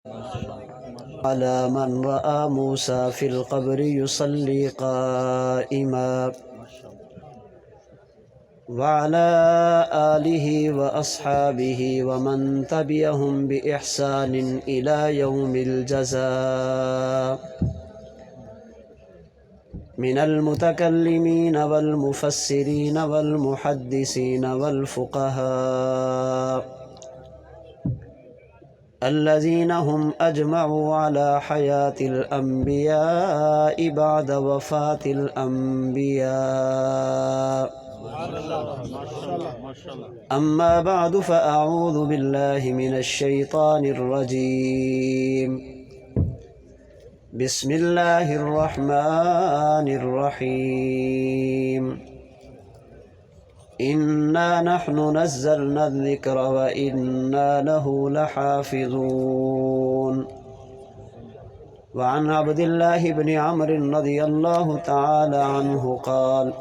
على من رأى موسى في القبر يصلي قائما وعلى آله وأصحابه ومن تبعهم بإحسان إلى يوم الجزاء من المتكلمين والمفسرين والمحدثين والفقهاء الذين هم أجمعوا على حياة الأنبياء بعد وفاة الأنبياء. أما بعد فأعوذ بالله من الشيطان الرجيم. بسم الله الرحمن الرحيم. إنا نحن نزلنا الذكر وإنا له لحافظون. وعن عبد الله بن عمرو رضي الله تعالى عنه قال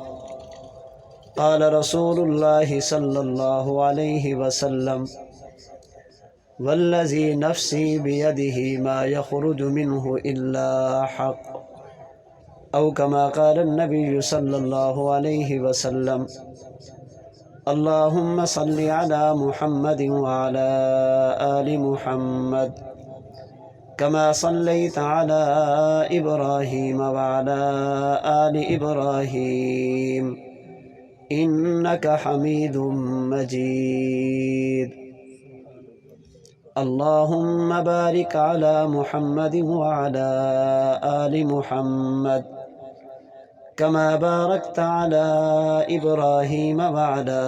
قال رسول الله صلى الله عليه وسلم والذي نفسي بيده ما يخرج منه إلا حق، أو كما قال النبي صلى الله عليه وسلم. اللهم صل على محمد وعلى آل محمد كما صليت على إبراهيم وعلى آل إبراهيم إنك حميد مجيد. اللهم بارك على محمد وعلى آل محمد كما باركت على إبراهيم وعلى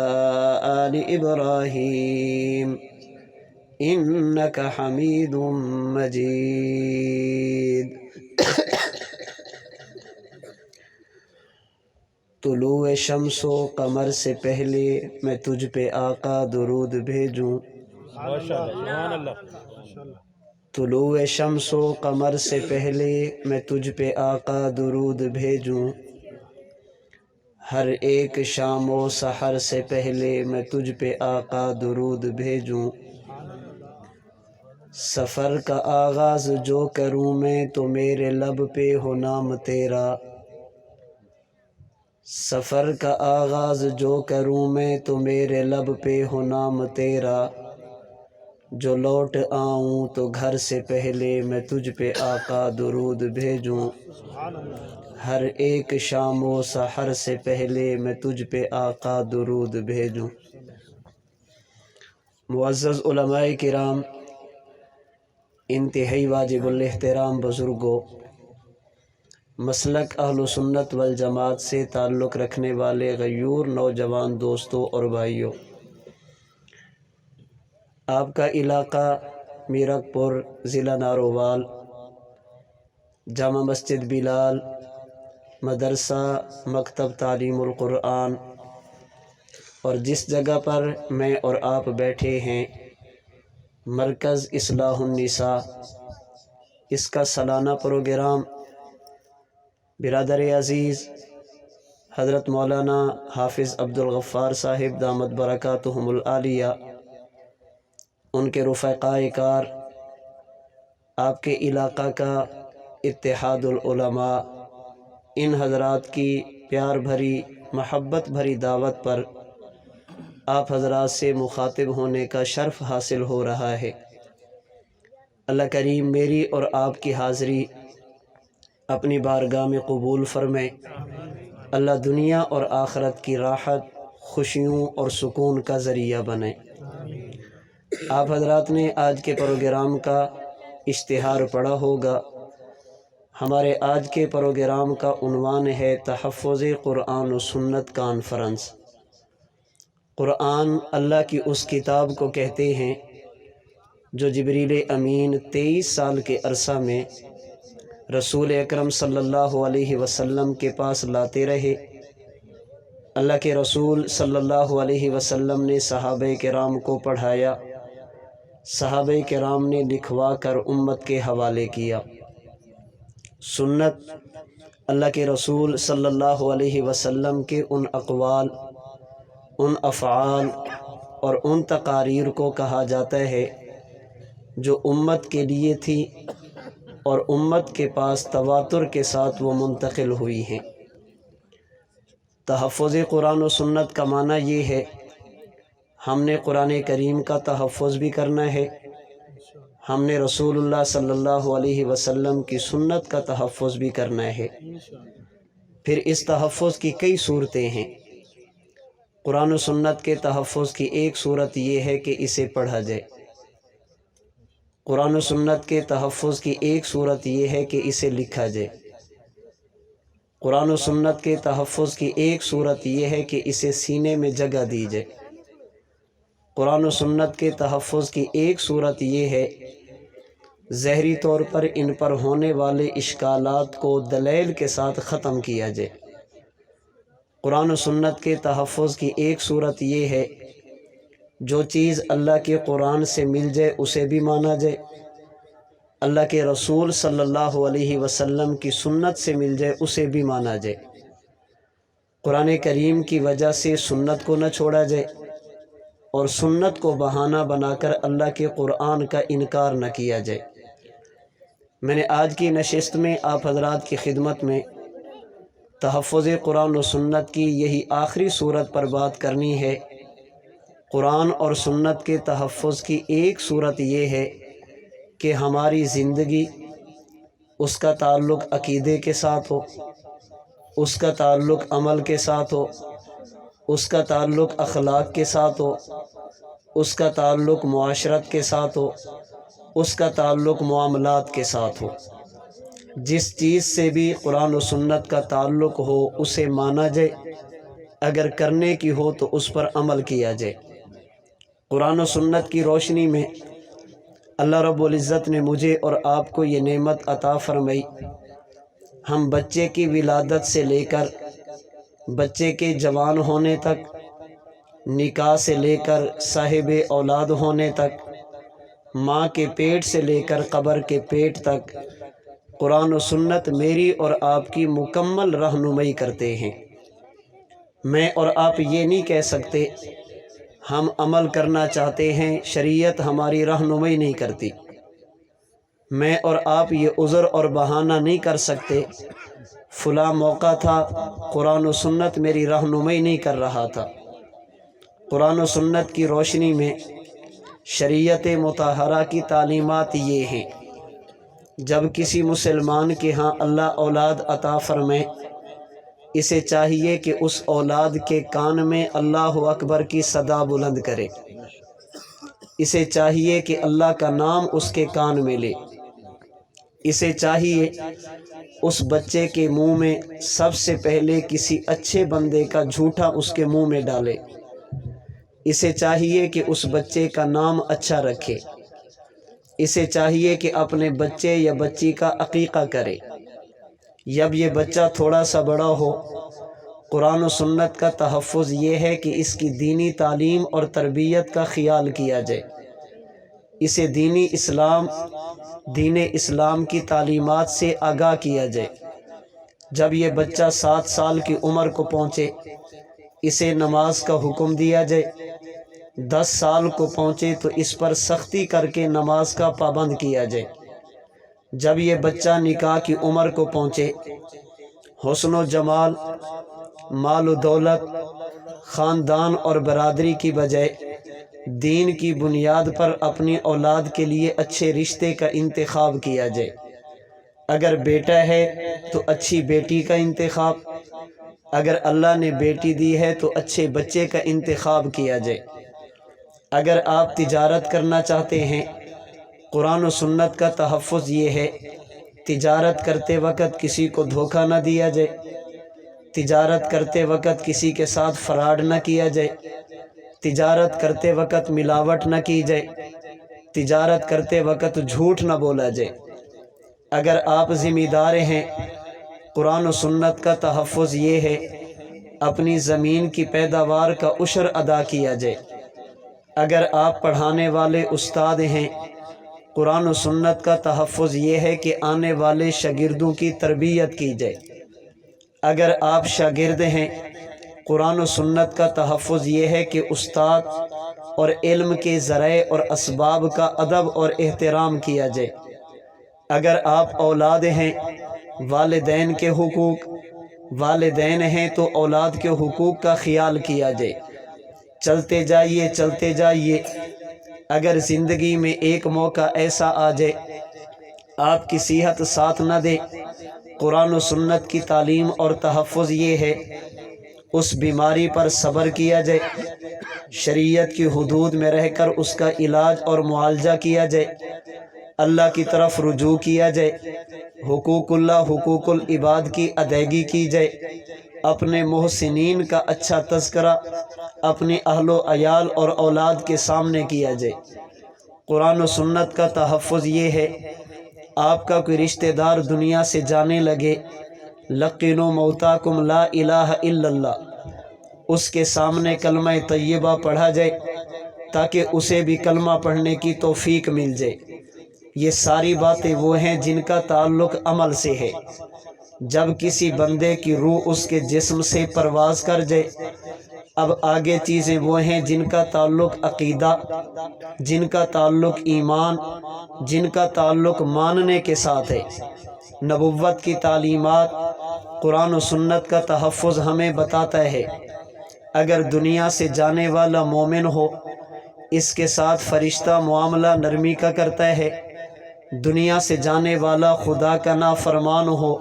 آل إبراهيم إنك حميد مجيد. طلوع شمس و قمر سے پہلے میں تجھ پہ آقا درود بھیجوں. طلوع شمس و قمر سے پہلے میں تجھ پہ آقا درود بھیجوں. ہر ایک شام و سحر سے پہلے میں تجھ پہ آقا درود بھیجوں. سفر کا آغاز جو کروں میں تو میرے لب پہ ہو نام تیرا. سفر کا آغاز جو کروں میں تو میرے لب پہ ہو نام تیرا. جو لوٹ آؤں تو گھر سے پہلے میں تجھ پہ آقا درود بھیجوں. ہر ایک شام و سحر سے پہلے میں تجھ پہ آقا درود بھیجوں. معزز علماء کرام، انتہائی واجب الاحترام بزرگوں، مسلک اہل سنت والجماعت سے تعلق رکھنے والے غیور نوجوان دوستوں اور بھائیوں، آپ کا علاقہ میرک پور، ضلع نارووال، جامع مسجد بلال، مدرسہ مکتب تعلیم القرآن، اور جس جگہ پر میں اور آپ بیٹھے ہیں مرکز اصلاح النساء، اس کا سالانہ پروگرام برادر عزیز حضرت مولانا حافظ عبدالغفار صاحب دامت برکاتہم العالیہ، ان کے رفقائے کار، آپ کے علاقہ کا اتحاد العلماء، ان حضرات کی پیار بھری محبت بھری دعوت پر آپ حضرات سے مخاطب ہونے کا شرف حاصل ہو رہا ہے. اللہ کریم میری اور آپ کی حاضری اپنی بارگاہ میں قبول فرمائے. اللہ دنیا اور آخرت کی راحت، خوشیوں اور سکون کا ذریعہ بنے. آپ حضرات نے آج کے پروگرام کا اشتہار پڑھا ہوگا. ہمارے آج کے پروگرام کا عنوان ہے تحفظ قرآن و سنت کانفرنس. قرآن اللہ کی اس کتاب کو کہتے ہیں جو جبریل امین 23 سال کے عرصہ میں رسول اکرم صلی اللہ علیہ وسلم کے پاس لاتے رہے. اللہ کے رسول صلی اللہ علیہ وسلم نے صحابہ کرام کو پڑھایا، صحابہ کرام نے لکھوا کر امت کے حوالے کیا. سنت اللہ کے رسول صلی اللہ علیہ وسلم کے ان اقوال، ان افعال اور ان تقاریر کو کہا جاتا ہے جو امت کے لیے تھی اور امت کے پاس تواتر کے ساتھ وہ منتقل ہوئی ہیں۔ تحفظ قرآن و سنت کا معنی یہ ہے ہم نے قرآن کریم کا تحفظ بھی کرنا ہے، ہم نے رسول اللہ صلی اللہ علیہ وسلم کی سنت کا تحفظ بھی کرنا ہے۔ پھر اس تحفظ کی کئی صورتیں ہیں۔ قرآن و سنت کے تحفظ کی ایک صورت یہ ہے کہ اسے پڑھا جائے۔ قرآن و سنت کے تحفظ کی ایک صورت یہ ہے کہ اسے لکھا جائے۔ قرآن و سنت کے تحفظ کی ایک صورت یہ ہے کہ اسے سینے میں جگہ دی جائے۔ قرآن و سنت کے تحفظ کی ایک صورت یہ ہے ظاہری طور پر ان پر ہونے والے اشکالات کو دلائل کے ساتھ ختم کیا جائے۔ قرآن و سنت کے تحفظ کی ایک صورت یہ ہے جو چیز اللہ کے قرآن سے مل جائے اسے بھی مانا جائے، اللہ کے رسول صلی اللہ علیہ وسلم کی سنت سے مل جائے اسے بھی مانا جائے۔ قرآن کریم کی وجہ سے سنت کو نہ چھوڑا جائے اور سنت کو بہانہ بنا کر اللہ کے قرآن کا انکار نہ کیا جائے۔ میں نے آج کی نشست میں آپ حضرات کی خدمت میں تحفظ قرآن و سنت کی یہی آخری صورت پر بات کرنی ہے۔ قرآن اور سنت کے تحفظ کی ایک صورت یہ ہے کہ ہماری زندگی اس کا تعلق عقیدے کے ساتھ ہو، اس کا تعلق عمل کے ساتھ ہو، اس کا تعلق اخلاق کے ساتھ ہو، اس کا تعلق معاشرت کے ساتھ ہو، اس کا تعلق معاملات کے ساتھ ہو۔ جس چیز سے بھی قرآن و سنت کا تعلق ہو اسے مانا جائے، اگر کرنے کی ہو تو اس پر عمل کیا جائے۔ قرآن و سنت کی روشنی میں اللہ رب العزت نے مجھے اور آپ کو یہ نعمت عطا فرمائی، ہم بچے کی ولادت سے لے کر بچے کے جوان ہونے تک، نکاح سے لے کر صاحب اولاد ہونے تک، ماں کے پیٹ سے لے کر قبر کے پیٹ تک قرآن و سنت میری اور آپ کی مکمل رہنمائی کرتے ہیں۔ میں اور آپ یہ نہیں کہہ سکتے ہم عمل کرنا چاہتے ہیں شریعت ہماری رہنمائی نہیں کرتی۔ میں اور آپ یہ عذر اور بہانہ نہیں کر سکتے فلاں موقع تھا قرآن و سنت میری رہنمائی نہیں کر رہا تھا۔ قرآن و سنت کی روشنی میں شریعت مطہرہ کی تعلیمات یہ ہیں، جب کسی مسلمان کے ہاں اللہ اولاد عطا فرمائے اسے چاہیے کہ اس اولاد کے کان میں اللہ اکبر کی صدا بلند کرے، اسے چاہیے کہ اللہ کا نام اس کے کان میں لے، اسے چاہیے اس بچے کے منہ میں سب سے پہلے کسی اچھے بندے کا جھوٹا اس کے منہ میں ڈالے، اسے چاہیے کہ اس بچے کا نام اچھا رکھے، اسے چاہیے کہ اپنے بچے یا بچی کا عقیقہ کرے۔ جب یہ بچہ تھوڑا سا بڑا ہو قرآن و سنت کا تحفظ یہ ہے کہ اس کی دینی تعلیم اور تربیت کا خیال کیا جائے، اسے دین اسلام کی تعلیمات سے آگاہ کیا جائے۔ جب یہ بچہ 7 سال کی عمر کو پہنچے اسے نماز کا حکم دیا جائے، 10 سال کو پہنچے تو اس پر سختی کر کے نماز کا پابند کیا جائے۔ جب یہ بچہ نکاح کی عمر کو پہنچے حسن و جمال، مال و دولت، خاندان اور برادری کی بجائے دین کی بنیاد پر اپنی اولاد کے لیے اچھے رشتے کا انتخاب کیا جائے۔ اگر بیٹا ہے تو اچھی بیٹی کا انتخاب، اگر اللہ نے بیٹی دی ہے تو اچھے بچے کا انتخاب کیا جائے۔ اگر آپ تجارت کرنا چاہتے ہیں قرآن و سنت کا تحفظ یہ ہے تجارت کرتے وقت کسی کو دھوکہ نہ دیا جائے، تجارت کرتے وقت کسی کے ساتھ فراڈ نہ کیا جائے، تجارت کرتے وقت ملاوٹ نہ کی جائے، تجارت کرتے وقت جھوٹ نہ بولا جائے۔ اگر آپ ذمہ دار ہیں قرآن و سنت کا تحفظ یہ ہے اپنی زمین کی پیداوار کا عشر ادا کیا جائے۔ اگر آپ پڑھانے والے استاد ہیں قرآن و سنت کا تحفظ یہ ہے کہ آنے والے شاگردوں کی تربیت کی جائے۔ اگر آپ شاگرد ہیں قرآن و سنت کا تحفظ یہ ہے کہ استاد اور علم کے ذرائع اور اسباب کا ادب اور احترام کیا جائے۔ اگر آپ اولاد ہیں، والدین کے حقوق، والدین ہیں تو اولاد کے حقوق کا خیال کیا جائے۔ چلتے جائیے، اگر زندگی میں ایک موقع ایسا آ جائے آپ کی صحت ساتھ نہ دے، قرآن و سنت کی تعلیم اور تحفظ یہ ہے اس بیماری پر صبر کیا جائے، شریعت کی حدود میں رہ کر اس کا علاج اور معالجہ کیا جائے، اللہ کی طرف رجوع کیا جائے، حقوق اللہ حقوق العباد کی ادائیگی کی جائے، اپنے محسنین کا اچھا تذکرہ اپنے اہل و عیال اور اولاد کے سامنے کیا جائے۔ قرآن و سنت کا تحفظ یہ ہے آپ کا کوئی رشتہ دار دنیا سے جانے لگے، لقنوا موتاکم لا الہ الا اللہ، اس کے سامنے کلمہ طیبہ پڑھا جائے تاکہ اسے بھی کلمہ پڑھنے کی توفیق مل جائے۔ یہ ساری باتیں وہ ہیں جن کا تعلق عمل سے ہے۔ جب کسی بندے کی روح اس کے جسم سے پرواز کر جائے، اب آگے چیزیں وہ ہیں جن کا تعلق عقیدہ، جن کا تعلق ایمان، جن کا تعلق ماننے کے ساتھ ہے۔ نبوت کی تعلیمات، قرآن و سنت کا تحفظ ہمیں بتاتا ہے اگر دنیا سے جانے والا مومن ہو، اس کے ساتھ فرشتہ معاملہ نرمی کا کرتا ہے۔ دنیا سے جانے والا خدا کا نافرمان ہو،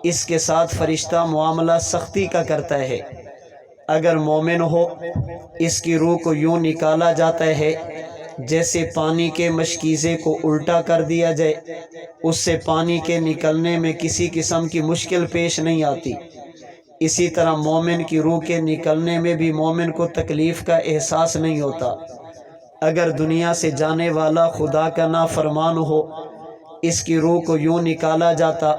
اس کے ساتھ فرشتہ معاملہ سختی کا کرتا ہے۔ اگر مومن ہو، اس کی روح کو یوں نکالا جاتا ہے جیسے پانی کے مشکیزے کو الٹا کر دیا جائے، اس سے پانی کے نکلنے میں کسی قسم کی مشکل پیش نہیں آتی۔ اسی طرح مومن کی روح کے نکلنے میں بھی مومن کو تکلیف کا احساس نہیں ہوتا۔ اگر دنیا سے جانے والا خدا کا نافرمان ہو، اس کی روح کو یوں نکالا جاتا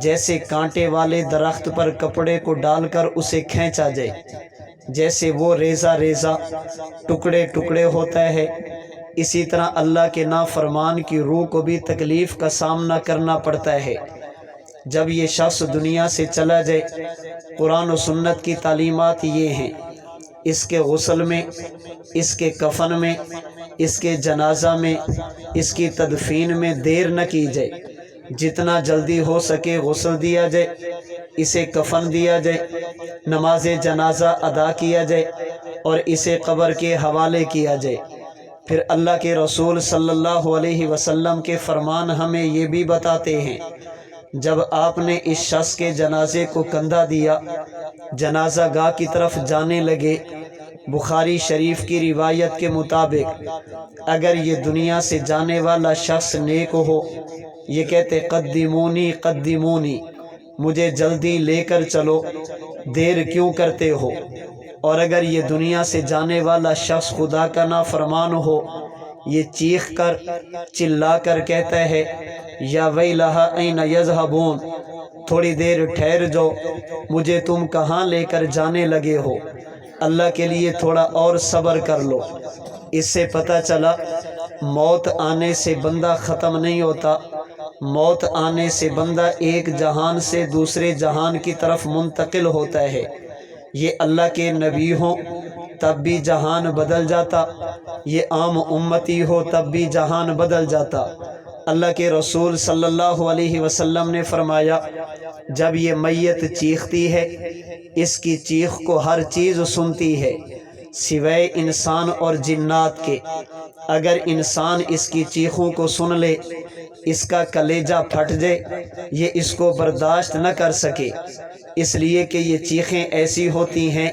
جیسے کانٹے والے درخت پر کپڑے کو ڈال کر اسے کھینچا جائے، جیسے وہ ریزہ ریزہ ٹکڑے ٹکڑے ہوتا ہے، اسی طرح اللہ کے نافرمان کی روح کو بھی تکلیف کا سامنا کرنا پڑتا ہے۔ جب یہ شخص دنیا سے چلا جائے، قرآن و سنت کی تعلیمات یہ ہیں، اس کے غسل میں، اس کے کفن میں، اس کے جنازہ میں، اس کی تدفین میں دیر نہ کی جائے۔ جتنا جلدی ہو سکے غسل دیا جائے، اسے کفن دیا جائے، نماز جنازہ ادا کیا جائے اور اسے قبر کے حوالے کیا جائے۔ پھر اللہ کے رسول صلی اللہ علیہ وسلم کے فرمان ہمیں یہ بھی بتاتے ہیں، جب آپ نے اس شخص کے جنازے کو کندھا دیا، جنازہ گاہ کی طرف جانے لگے، بخاری شریف کی روایت کے مطابق اگر یہ دنیا سے جانے والا شخص نیک ہو، یہ کہتے قدمونی قدمونی، مجھے جلدی لے کر چلو، دیر کیوں کرتے ہو؟ اور اگر یہ دنیا سے جانے والا شخص خدا کا نافرمان ہو، یہ چیخ کر چلا کر کہتا ہے یا ویلھا این یذھبون، تھوڑی دیر ٹھہر جاؤ، مجھے تم کہاں لے کر جانے لگے ہو، اللہ کے لیے تھوڑا اور صبر کر لو۔ اس سے پتہ چلا موت آنے سے بندہ ختم نہیں ہوتا، موت آنے سے بندہ ایک جہان سے دوسرے جہان کی طرف منتقل ہوتا ہے۔ یہ اللہ کے نبی ہوں تب بھی جہان بدل جاتا، یہ عام امتی ہو تب بھی جہان بدل جاتا۔ اللہ کے رسول صلی اللہ علیہ وسلم نے فرمایا، جب یہ میت چیختی ہے، اس کی چیخ کو ہر چیز سنتی ہے سوائے انسان اور جنات کے۔ اگر انسان اس کی چیخوں کو سن لے، اس کا کلیجہ پھٹ جائے، یہ اس کو برداشت نہ کر سکے، اس لیے کہ یہ چیخیں ایسی ہوتی ہیں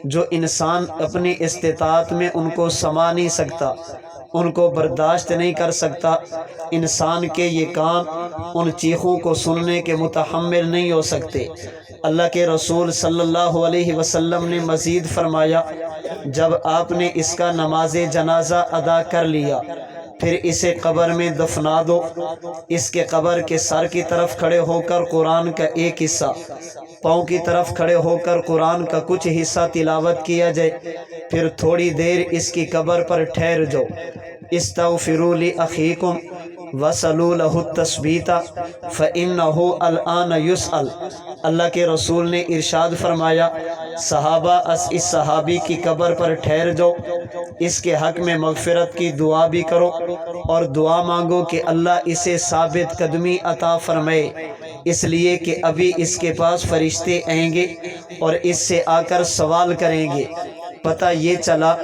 جو انسان اپنی استطاعت میں ان کو سما نہیں سکتا، ان کو برداشت نہیں کر سکتا۔ انسان کے یہ کان ان چیخوں کو سننے کے متحمل نہیں ہو سکتے۔ اللہ کے رسول صلی اللہ علیہ وسلم نے مزید فرمایا، جب آپ نے اس کا نماز جنازہ ادا کر لیا، پھر اسے قبر میں دفنا دو، اس کے قبر کے سر کی طرف کھڑے ہو کر قرآن کا ایک حصہ، پاؤں کی طرف کھڑے ہو کر قرآن کا کچھ حصہ تلاوت کیا جائے، پھر تھوڑی دیر اس کی قبر پر ٹھہر جاؤ، استغفروا لاخیکم، وَصَلُوا لَهُ التَّثْبِيتَ فَإِنَّهُ الْآنَ يُسْأَلُ۔ اللہ کے رسول نے ارشاد فرمایا، صحابہ اس صحابی کی قبر پر ٹھہر جاؤ، اس کے حق میں مغفرت کی دعا بھی کرو اور دعا مانگو کہ اللہ اسے ثابت قدمی عطا فرمائے، اس لیے کہ ابھی اس کے پاس فرشتے آئیں گے اور اس سے آ کر سوال کریں گے۔ پتہ یہ چلا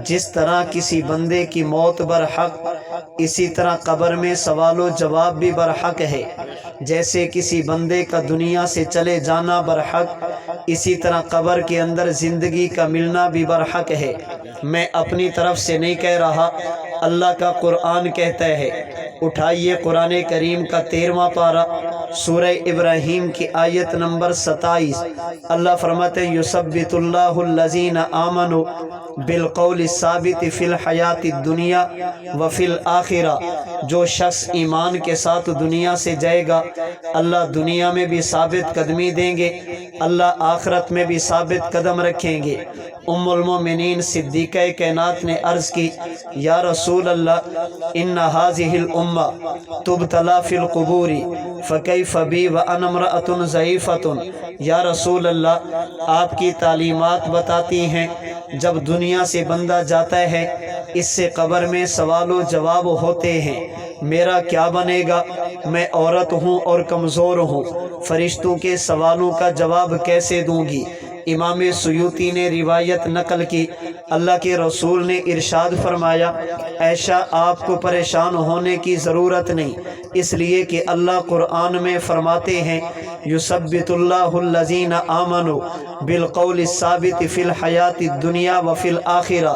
جس طرح کسی بندے کی موت برحق، اسی طرح قبر میں سوال و جواب بھی برحق ہے۔ جیسے کسی بندے کا دنیا سے چلے جانا برحق، اسی طرح قبر کے اندر زندگی کا ملنا بھی برحق ہے۔ میں اپنی طرف سے نہیں کہہ رہا، اللہ کا قرآن کہتا ہے۔ اٹھائیے قرآن کریم کا 13واں پارہ، سورہ ابراہیم کی آیت نمبر 27۔ اللہ فرماتے ہیں، یثبت اللہ الذین آمنوا بالقول الثابت فی الحیات الدنیا وفی الآخرہ۔ جو شخص ایمان کے ساتھ دنیا سے جائے گا، اللہ دنیا میں بھی ثابت قدمی دیں گے، اللہ آخرت میں بھی ثابت قدم رکھیں گے۔ ام المومنین صدیقہ کائنات نے عرض کی، یا رسول اللہ، ان هذه الامہ تبتلی فی القبور فکیف بی وانا امرأۃ ضعیفۃ۔ یا رسول اللہ، آپ کی تعلیمات بتاتی ہیں جب دنیا سے بندہ جاتا ہے اس سے قبر میں سوال و جواب ہوتے ہیں، میرا کیا بنے گا؟ میں عورت ہوں اور کمزور ہوں، فرشتوں کے سوالوں کا جواب کیسے دوں گی؟ امام سیوطی نے روایت نقل کی، اللہ کے رسول نے ارشاد فرمایا، عائشہ آپ کو پریشان ہونے کی ضرورت نہیں، اس لیے کہ اللہ قرآن میں فرماتے ہیں، یثبت اللہ الذین آمنوا بالقول الثابت فی الحیات الدنیا وفی الآخرہ۔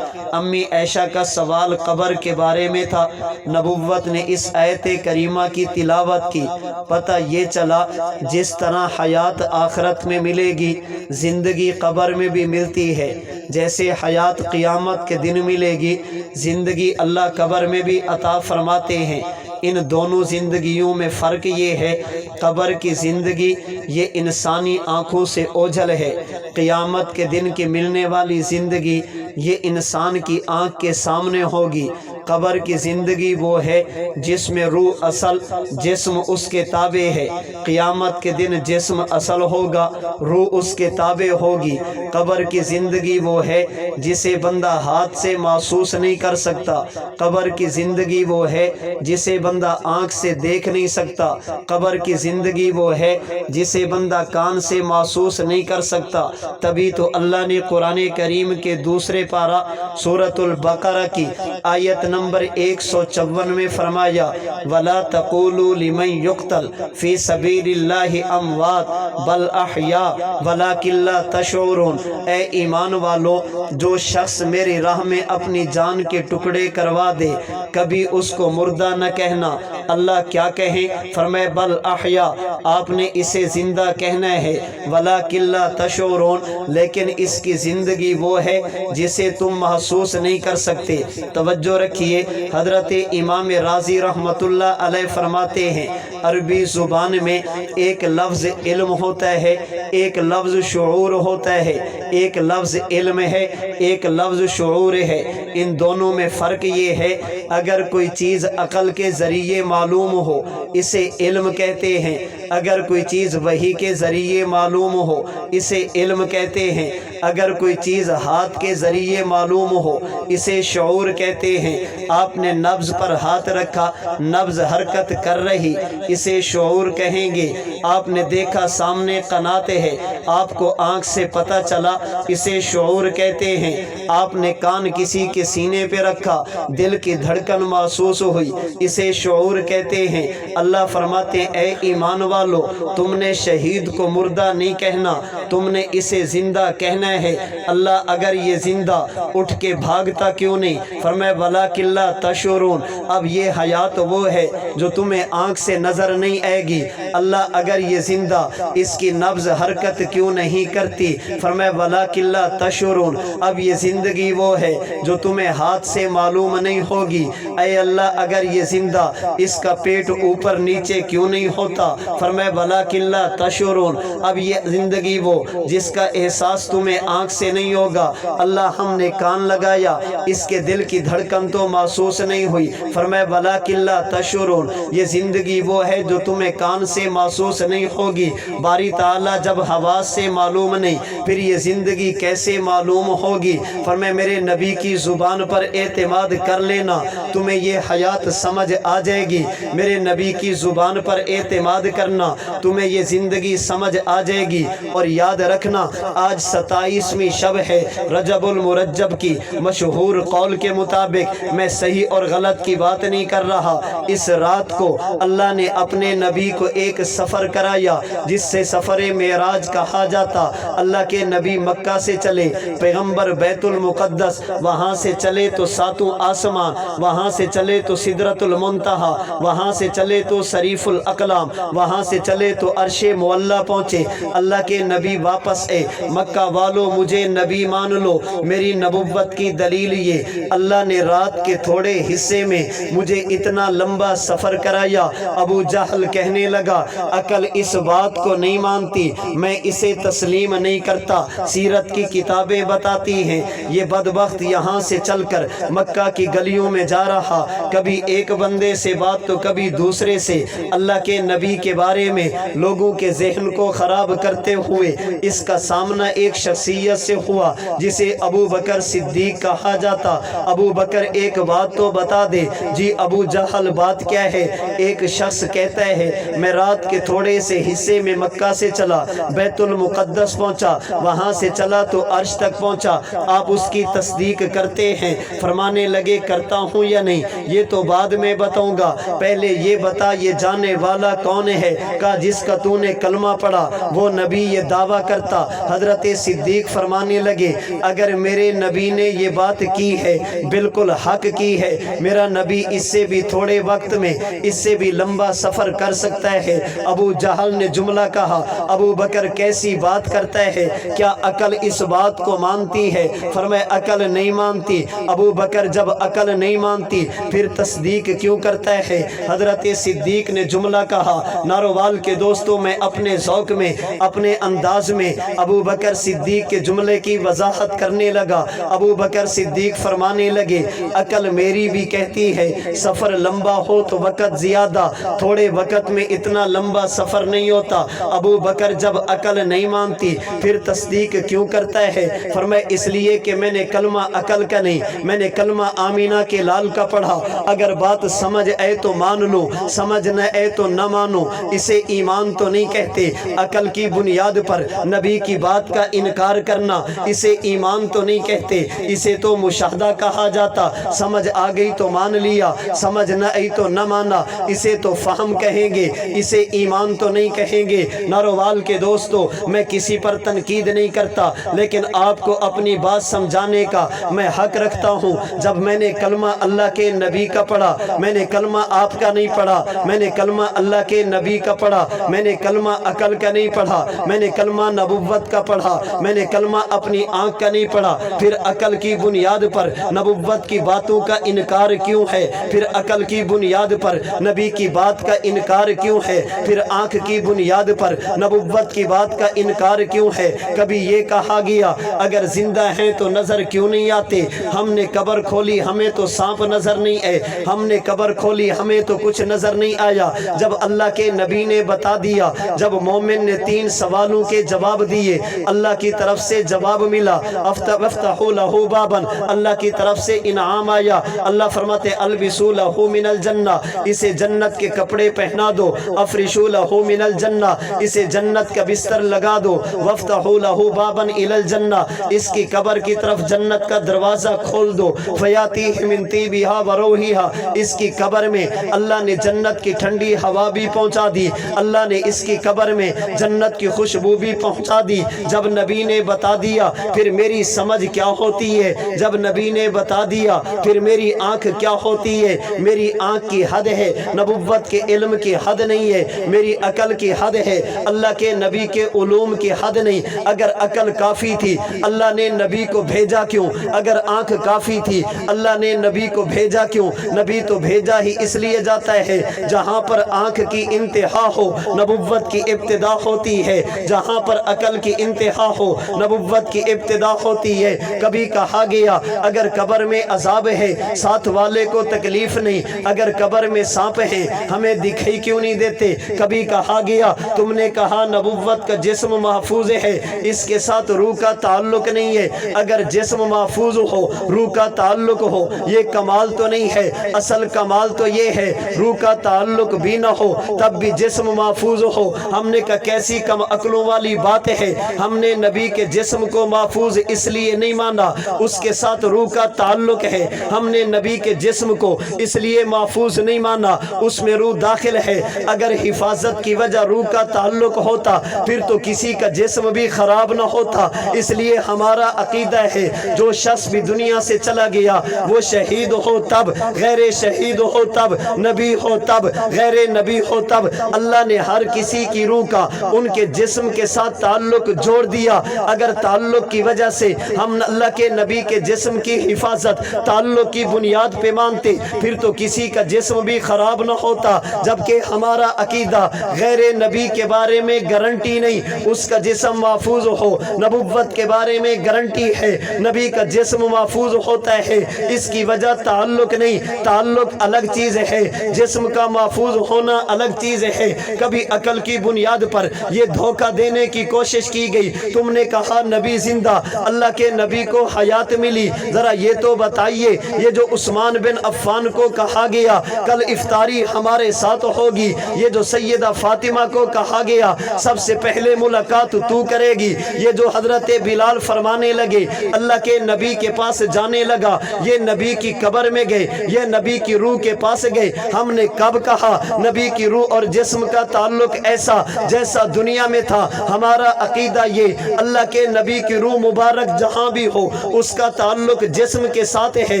امی عائشہ کا سوال قبر کے بارے میں تھا، نبوت نے اس آیت کریمہ کی تلاوت کی۔ پتہ یہ چلا جس طرح حیات آخرت میں ملے گی، زندگی قبر میں بھی ملتی ہے۔ جیسے حیات قیامت کے دن ملے گی، زندگی اللہ قبر میں بھی عطا فرماتے ہیں۔ ان دونوں زندگیوں میں فرق یہ ہے، قبر کی زندگی یہ انسانی آنکھوں سے اوجھل ہے، قیامت کے دن کی ملنے والی زندگی یہ انسان کی آنکھ کے سامنے ہوگی۔ قبر کی زندگی وہ ہے جس میں روح اصل، جسم اس کے تابع ہے۔ قیامت کے دن جسم اصل ہوگا، روح اس کے تابع ہوگی۔ قبر کی زندگی وہ ہے جسے بندہ ہاتھ سے محسوس نہیں کر سکتا، قبر کی زندگی وہ ہے جسے بندہ آنکھ سے دیکھ نہیں سکتا، قبر کی زندگی وہ ہے جسے بندہ کان سے محسوس نہیں کر سکتا۔ تبھی تو اللہ نے قرآن کریم کے دوسرے پارہ سورۃ البقرہ کی آیت نمبر 154 میں فرمایا، وَلَا تَقُولُوا لِمَنْ يُقْتَلْ فِي سَبِيلِ اللَّهِ أَمْوَاتٌ بَلْ أَحْيَاءٌ وَلَكِنْ لَا تَشْعُرُونَ۔ اے ایمان والو، جو شخص میری راہ میں اپنی جان کے ٹکڑے کروا دے، کبھی اس کو مردہ نہ کہنا۔ اللہ کیا کہیں؟ فرمائے بل احیا، آپ نے اسے زندہ کہنا ہے، وَلَكِنْ لَا تَشْعُرُونَ، لیکن اس کی زندگی وہ ہے جسے تم محسوس نہیں کر سکتے۔ توجہ رکھیے، حضرت امام رازی رحمۃ اللہ علیہ فرماتے ہیں، عربی زبان میں ایک لفظ علم ہوتا ہے، ایک لفظ شعور ہوتا ہے، ایک لفظ علم ہے، ایک لفظ شعور ہے۔ ان دونوں میں فرق یہ ہے، اگر کوئی چیز عقل کے ذریعے معلوم ہو اسے علم کہتے ہیں، اگر کوئی چیز وحی کے ذریعے معلوم ہو اسے علم کہتے ہیں، اگر کوئی چیز ہاتھ کے ذریعے معلوم ہو اسے شعور کہتے ہیں۔ آپ نے نبض پر ہاتھ رکھا، نبض حرکت کر رہی، اسے شعور کہیں گے۔ آپ نے دیکھا سامنے قنات ہے، آپ کو آنکھ سے پتہ چلا، اسے شعور کہتے ہیں۔ آپ نے کان کسی کے سینے پہ رکھا، دل کی دھڑکن محسوس ہوئی، اسے شعور کہتے ہیں۔ اللہ فرماتے ہیں، اے ایمان والو، تم نے شہید کو مردہ نہیں کہنا، تم نے اسے زندہ کہنا ہے۔ اللہ اگر یہ زندہ اٹھ کے بھاگتا کیوں نہیں؟ فرمایا وَلَكِنْ لَا تَشْعُرُونَ۔ اب یہ حیات وہ ہے جو تمہیں آنکھ سے نظر نہیں آئے گی۔ اللہ اگر یہ زندہ، اس کی نبض حرکت کیوں نہیں کرتی؟ فرمایا وَلَكِنْ لَا تَشْعُرُونَ۔ اب یہ زندگی وہ ہے جو تمہیں ہاتھ سے معلوم نہیں ہوگی۔ اے اللہ اگر یہ زندہ، اس کا پیٹ اوپر نیچے کیوں نہیں ہوتا؟ فرمایا وَلَكِنْ لَا تَشْعُرُونَ۔ اب یہ زندگی وہ جس کا احساس تمہیں آنکھ سے نہیں ہوگا۔ اللہ ہم نے کان لگایا، اس کے دل کی دھڑکن تو محسوس نہیں ہوئی۔ فرمایا وَلَٰكِن لَا تَشْعُرُونَ، یہ زندگی وہ ہے جو تمہیں کان سے محسوس نہیں ہوگی۔ باری تعالیٰ جب حواس سے معلوم نہیں، پھر یہ زندگی کیسے معلوم ہوگی؟ فرمایا میرے نبی کی زبان پر اعتماد کر لینا، تمہیں یہ حیات سمجھ آ جائے گی۔ میرے نبی کی زبان پر اعتماد کرنا، تمہیں یہ زندگی سمجھ آ جائے گی۔ اور یاد رکھنا آج 27ویں شب ہے رجب المرجب کی۔ مشہور قول کے مطابق، میں صحیح اور غلط کی بات نہیں کر رہا، اس رات کو اللہ نے اپنے نبی کو ایک سفر کرایا جس سے سفر معراج کہا جاتا۔ اللہ کے نبی مکہ سے چلے، پیغمبر بیت المقدس، وہاں سے چلے تو ساتوں آسمان، وہاں سے چلے تو سدرۃ المنتہا، وہاں سے چلے تو صریف الاقلام، وہاں سے چلے تو عرش معلیٰ پہنچے۔ اللہ کے نبی واپس آئے۔ مکہ والو مجھے نبی مان لو، میری نبوت کی دلیل یہ، اللہ نے رات کے تھوڑے حصے میں مجھے اتنا لمبا سفر کرایا۔ ابو جہل کہنے لگا عقل اس بات کو نہیں مانتی، میں اسے تسلیم نہیں کرتا۔ سیرت کی کتابیں بتاتی ہیں یہ بدبخت یہاں سے چل کر مکہ کی گلیوں میں جا رہا، کبھی ایک بندے سے بات تو کبھی دوسرے سے، اللہ کے نبی کے بارے میں لوگوں کے ذہن کو خراب کرتے ہوئے۔ اس کا سامنا ایک شخصیت سے ہوا جسے ابو بکر صدیق کہا جاتا۔ ابو بکر ایک بات تو بتا دے۔ جی ابو جہل بات کیا ہے؟ ایک شخص کہتا ہے میں رات کے تھوڑے سے حصے میں مکہ سے چلا، بیت المقدس پہنچا، وہاں سے چلا تو عرش تک پہنچا، آپ اس کی تصدیق کرتے ہیں؟ فرمانے لگے کرتا ہوں یا نہیں یہ تو بعد میں بتاؤں گا، پہلے یہ بتا یہ جانے والا کون ہے؟ کہا جس کا تو نے کلمہ پڑھا وہ نبی یہ دعویٰ کرتا۔ حضرت صدیق فرمانے لگے اگر میرے نبی نے یہ بات کی ہے بالکل حق کی ہے، میرا نبی اس سے بھی تھوڑے وقت میں اس سے بھی لمبا سفر کر سکتا ہے۔ ابو جہل نے جملہ کہا ابو بکر کیسی بات کرتا ہے، کیا عقل اس بات کو مانتی ہے؟ فرمایا عقل نہیں مانتی۔ ابو بکر جب عقل نہیں مانتی پھر تصدیق کیوں کرتا ہے؟ حضرت صدیق نے جملہ کہا۔ نارووال کے دوستوں میں اپنے ذوق میں اپنے انداز میں ابو بکر صدیق کے جملے کی وضاحت کرنے لگا۔ ابو بکر صدیق فرمانے لگے عقل میری بھی کہتی ہے سفر لمبا ہو تو وقت زیادہ، تھوڑے وقت میں اتنا لمبا سفر نہیں ہوتا۔ ابو بکر جب عقل نہیں مانتی پھر تصدیق کیوں کرتا ہے؟ فرمایا اس لیے کہ میں نے کلمہ عقل کا نہیں، میں نے کلمہ آمینہ کے لال کا پڑھا، اگر بات سمجھ آئے تو مان لو، سمجھ نہ آئے تو نہ مانو، اسے ایمان تو نہیں کہتے۔ عقل کی بنیاد پر نبی کی بات کا انکار کرنا اسے ایمان تو نہیں کہتے، اسے تو مشاہدہ کہا جاتا۔ سمجھ آ گئی تو مان لیا، سمجھ نہ آئی تو نہ مانا، اسے تو فہم کہیں گے، اسے ایمان تو نہیں کہیں گے۔ نارووال کے دوستو میں کسی پر تنقید نہیں کرتا، لیکن آپ کو اپنی بات سمجھانے کا میں حق رکھتا ہوں۔ جب میں نے کلمہ اللہ کے نبی کا پڑھا، میں نے کلمہ آپ کا نہیں پڑھا، میں نے کلمہ اللہ کے نبی کا پڑھا، میں نے کلمہ عقل کا نہیں پڑھا، میں نے کلمہ نبوت کا پڑھا، میں نے کلمہ اپنی آنکھ کا نہیں پڑھا، پھر عقل کی بنیاد پر نبوت کی باتوں کا انکار کیوں ہے؟ پھر عقل کی بنیاد پر نبی کی بات کا انکار کیوں ہے؟ پھر آنکھ کی بنیاد پر نبوت کی بات کا انکار کیوں ہے؟ کبھی یہ کہا گیا اگر زندہ ہیں تو نظر کیوں نہیں آتے؟ ہم نے قبر کھولی ہمیں تو سانپ نظر نہیں آئے، ہم نے قبر کھولی ہمیں تو کچھ نظر نہیں آیا۔ جب اللہ کے نبی نے بتا دیا، جب مومن نے 3 سوالوں کے جواب دیے، اللہ کی طرف سے جواب ملا، وَافْتَحُوا لَهُ بَابًا، اللہ کی طرف سے انعام آیا۔ اللہ فرماتے البسوا لَهُ مِنَ الْجَنَّةِ، اسے جنت کے کپڑے پہنا دو، افرشوا لَهُ مِنَ الْجَنَّةِ، اسے جنت کا بستر لگا دو، وَافْتَحُوا لَهُ بَابًا إِلَى الْجَنَّةِ، اس کی قبر کی طرف جنت کا دروازہ کھول دو، فَيَأْتِيهِ مِن طِيبِهَا وَرَوْحِهَا، اس کی قبر میں اللہ نے جنت کی ٹھنڈی ہوا بھی پہنچا دی، اللہ نے اس کی قبر میں جنت کی خوشبو بھی پہنچا دی۔ جب نبی نے بتا دیا پھر میری سمجھ کیا ہوتی ہے؟ جب نبی نے بتا دیا پھر میری آنکھ کیا ہوتی ہے؟ میری آنکھ کی حد ہے، نبوت کے علم کی حد نہیں ہے، میری عقل کی حد ہے، اللہ کے نبی کے علوم کی حد نہیں۔ اگر عقل کافی تھی اللہ نے نبی کو بھیجا کیوں؟ اگر آنکھ کافی تھی اللہ نے نبی کو بھیجا کیوں؟ نبی تو بھیجا ہی اس لیے جاتا ہے جہاں پر آنکھ کی انتہا ہو نبوت کی ابتدا ہوتی ہے، جہاں پر عقل کی انتہا ہو نبوت کی ابتدا ہوتی ہے۔ کبھی کہا گیا اگر قبر میں عذاب ہے ساتھ والے کو تکلیف نہیں، اگر قبر میں سانپ ہیں ہمیں دکھائی کیوں نہیں دیتے؟ کبھی کہا گیا تم نے کہا نبوت کا جسم محفوظ ہے اس کے ساتھ روح کا تعلق نہیں ہے، اگر جسم محفوظ ہو روح کا تعلق ہو یہ کمال تو نہیں ہے، اصل کمال تو یہ ہے روح کا تعلق بھی نہ ہو تب بھی جسم محفوظ ہو۔ ہم نے کہا کیسی کم عقلوں والی بات ہے، ہم نے نبی کے جسم کو محفوظ اس لیے نہیں مانا اس کے ساتھ روح کا تعلق ہے، ہم نے نبی کے جسم کو اس لیے محفوظ نہیں مانا اس میں روح داخل ہے، اگر حفاظت کی وجہ روح کا تعلق ہوتا پھر تو کسی کا جسم بھی خراب نہ ہوتا۔ اس لیے ہمارا عقیدہ ہے جو شخص بھی دنیا سے چلا گیا وہ شہید ہو تب، غیر شہید ہو تب، نبی ہو تب، غیر نبی ہو تب، اللہ نے ہر کسی کی روح کا ان کے جسم کے ساتھ تعلق جوڑ دیا۔ اگر تعلق کی وجہ سے ہم اللہ کے نبی کے جسم کی حفاظت تعلق کی بنیاد پہ مانتے پھر تو کسی کا جسم بھی خراب نہ ہوتا، جبکہ ہمارا عقیدہ غیر نبی کے بارے میں گارنٹی نہیں اس کا جسم محفوظ ہو، نبوت کے بارے میں گارنٹی ہے نبی کا جسم محفوظ ہوتا ہے، اس کی وجہ تعلق نہیں، تعلق الگ چیز ہے، جسم کا محفوظ ہونا الگ چیز ہے۔ کبھی عقل کی بنیاد پر یہ دھوکہ دینے کی کوشش کی گئی، تم نے کہا نبی زندہ، اللہ کے نبی کو حیات ملی، ذرا یہ تو بتائیے یہ جو عثمان بن عفان کو کہا گیا کل افطاری ہمارے ساتھ ہوگی، یہ جو سیدہ فاطمہ کو کہا گیا سب سے پہلے ملاقات تو کرے گی، یہ جو حضرت بلال فرمانے لگے اللہ کے نبی کے پاس جانے لگا، یہ نبی کی قبر میں گئے، یہ نبی کی روح کے پاس گئے، ہم نے کب کہا نبی کی روح اور جسم کا تعلق ایسا جیسا دنیا میں تھا؟ ہمارا عقیدہ یہ اللہ کے نبی کی روح مبارک جہاں بھی ہو اس کا تعلق جسم کے ساتھ ہے،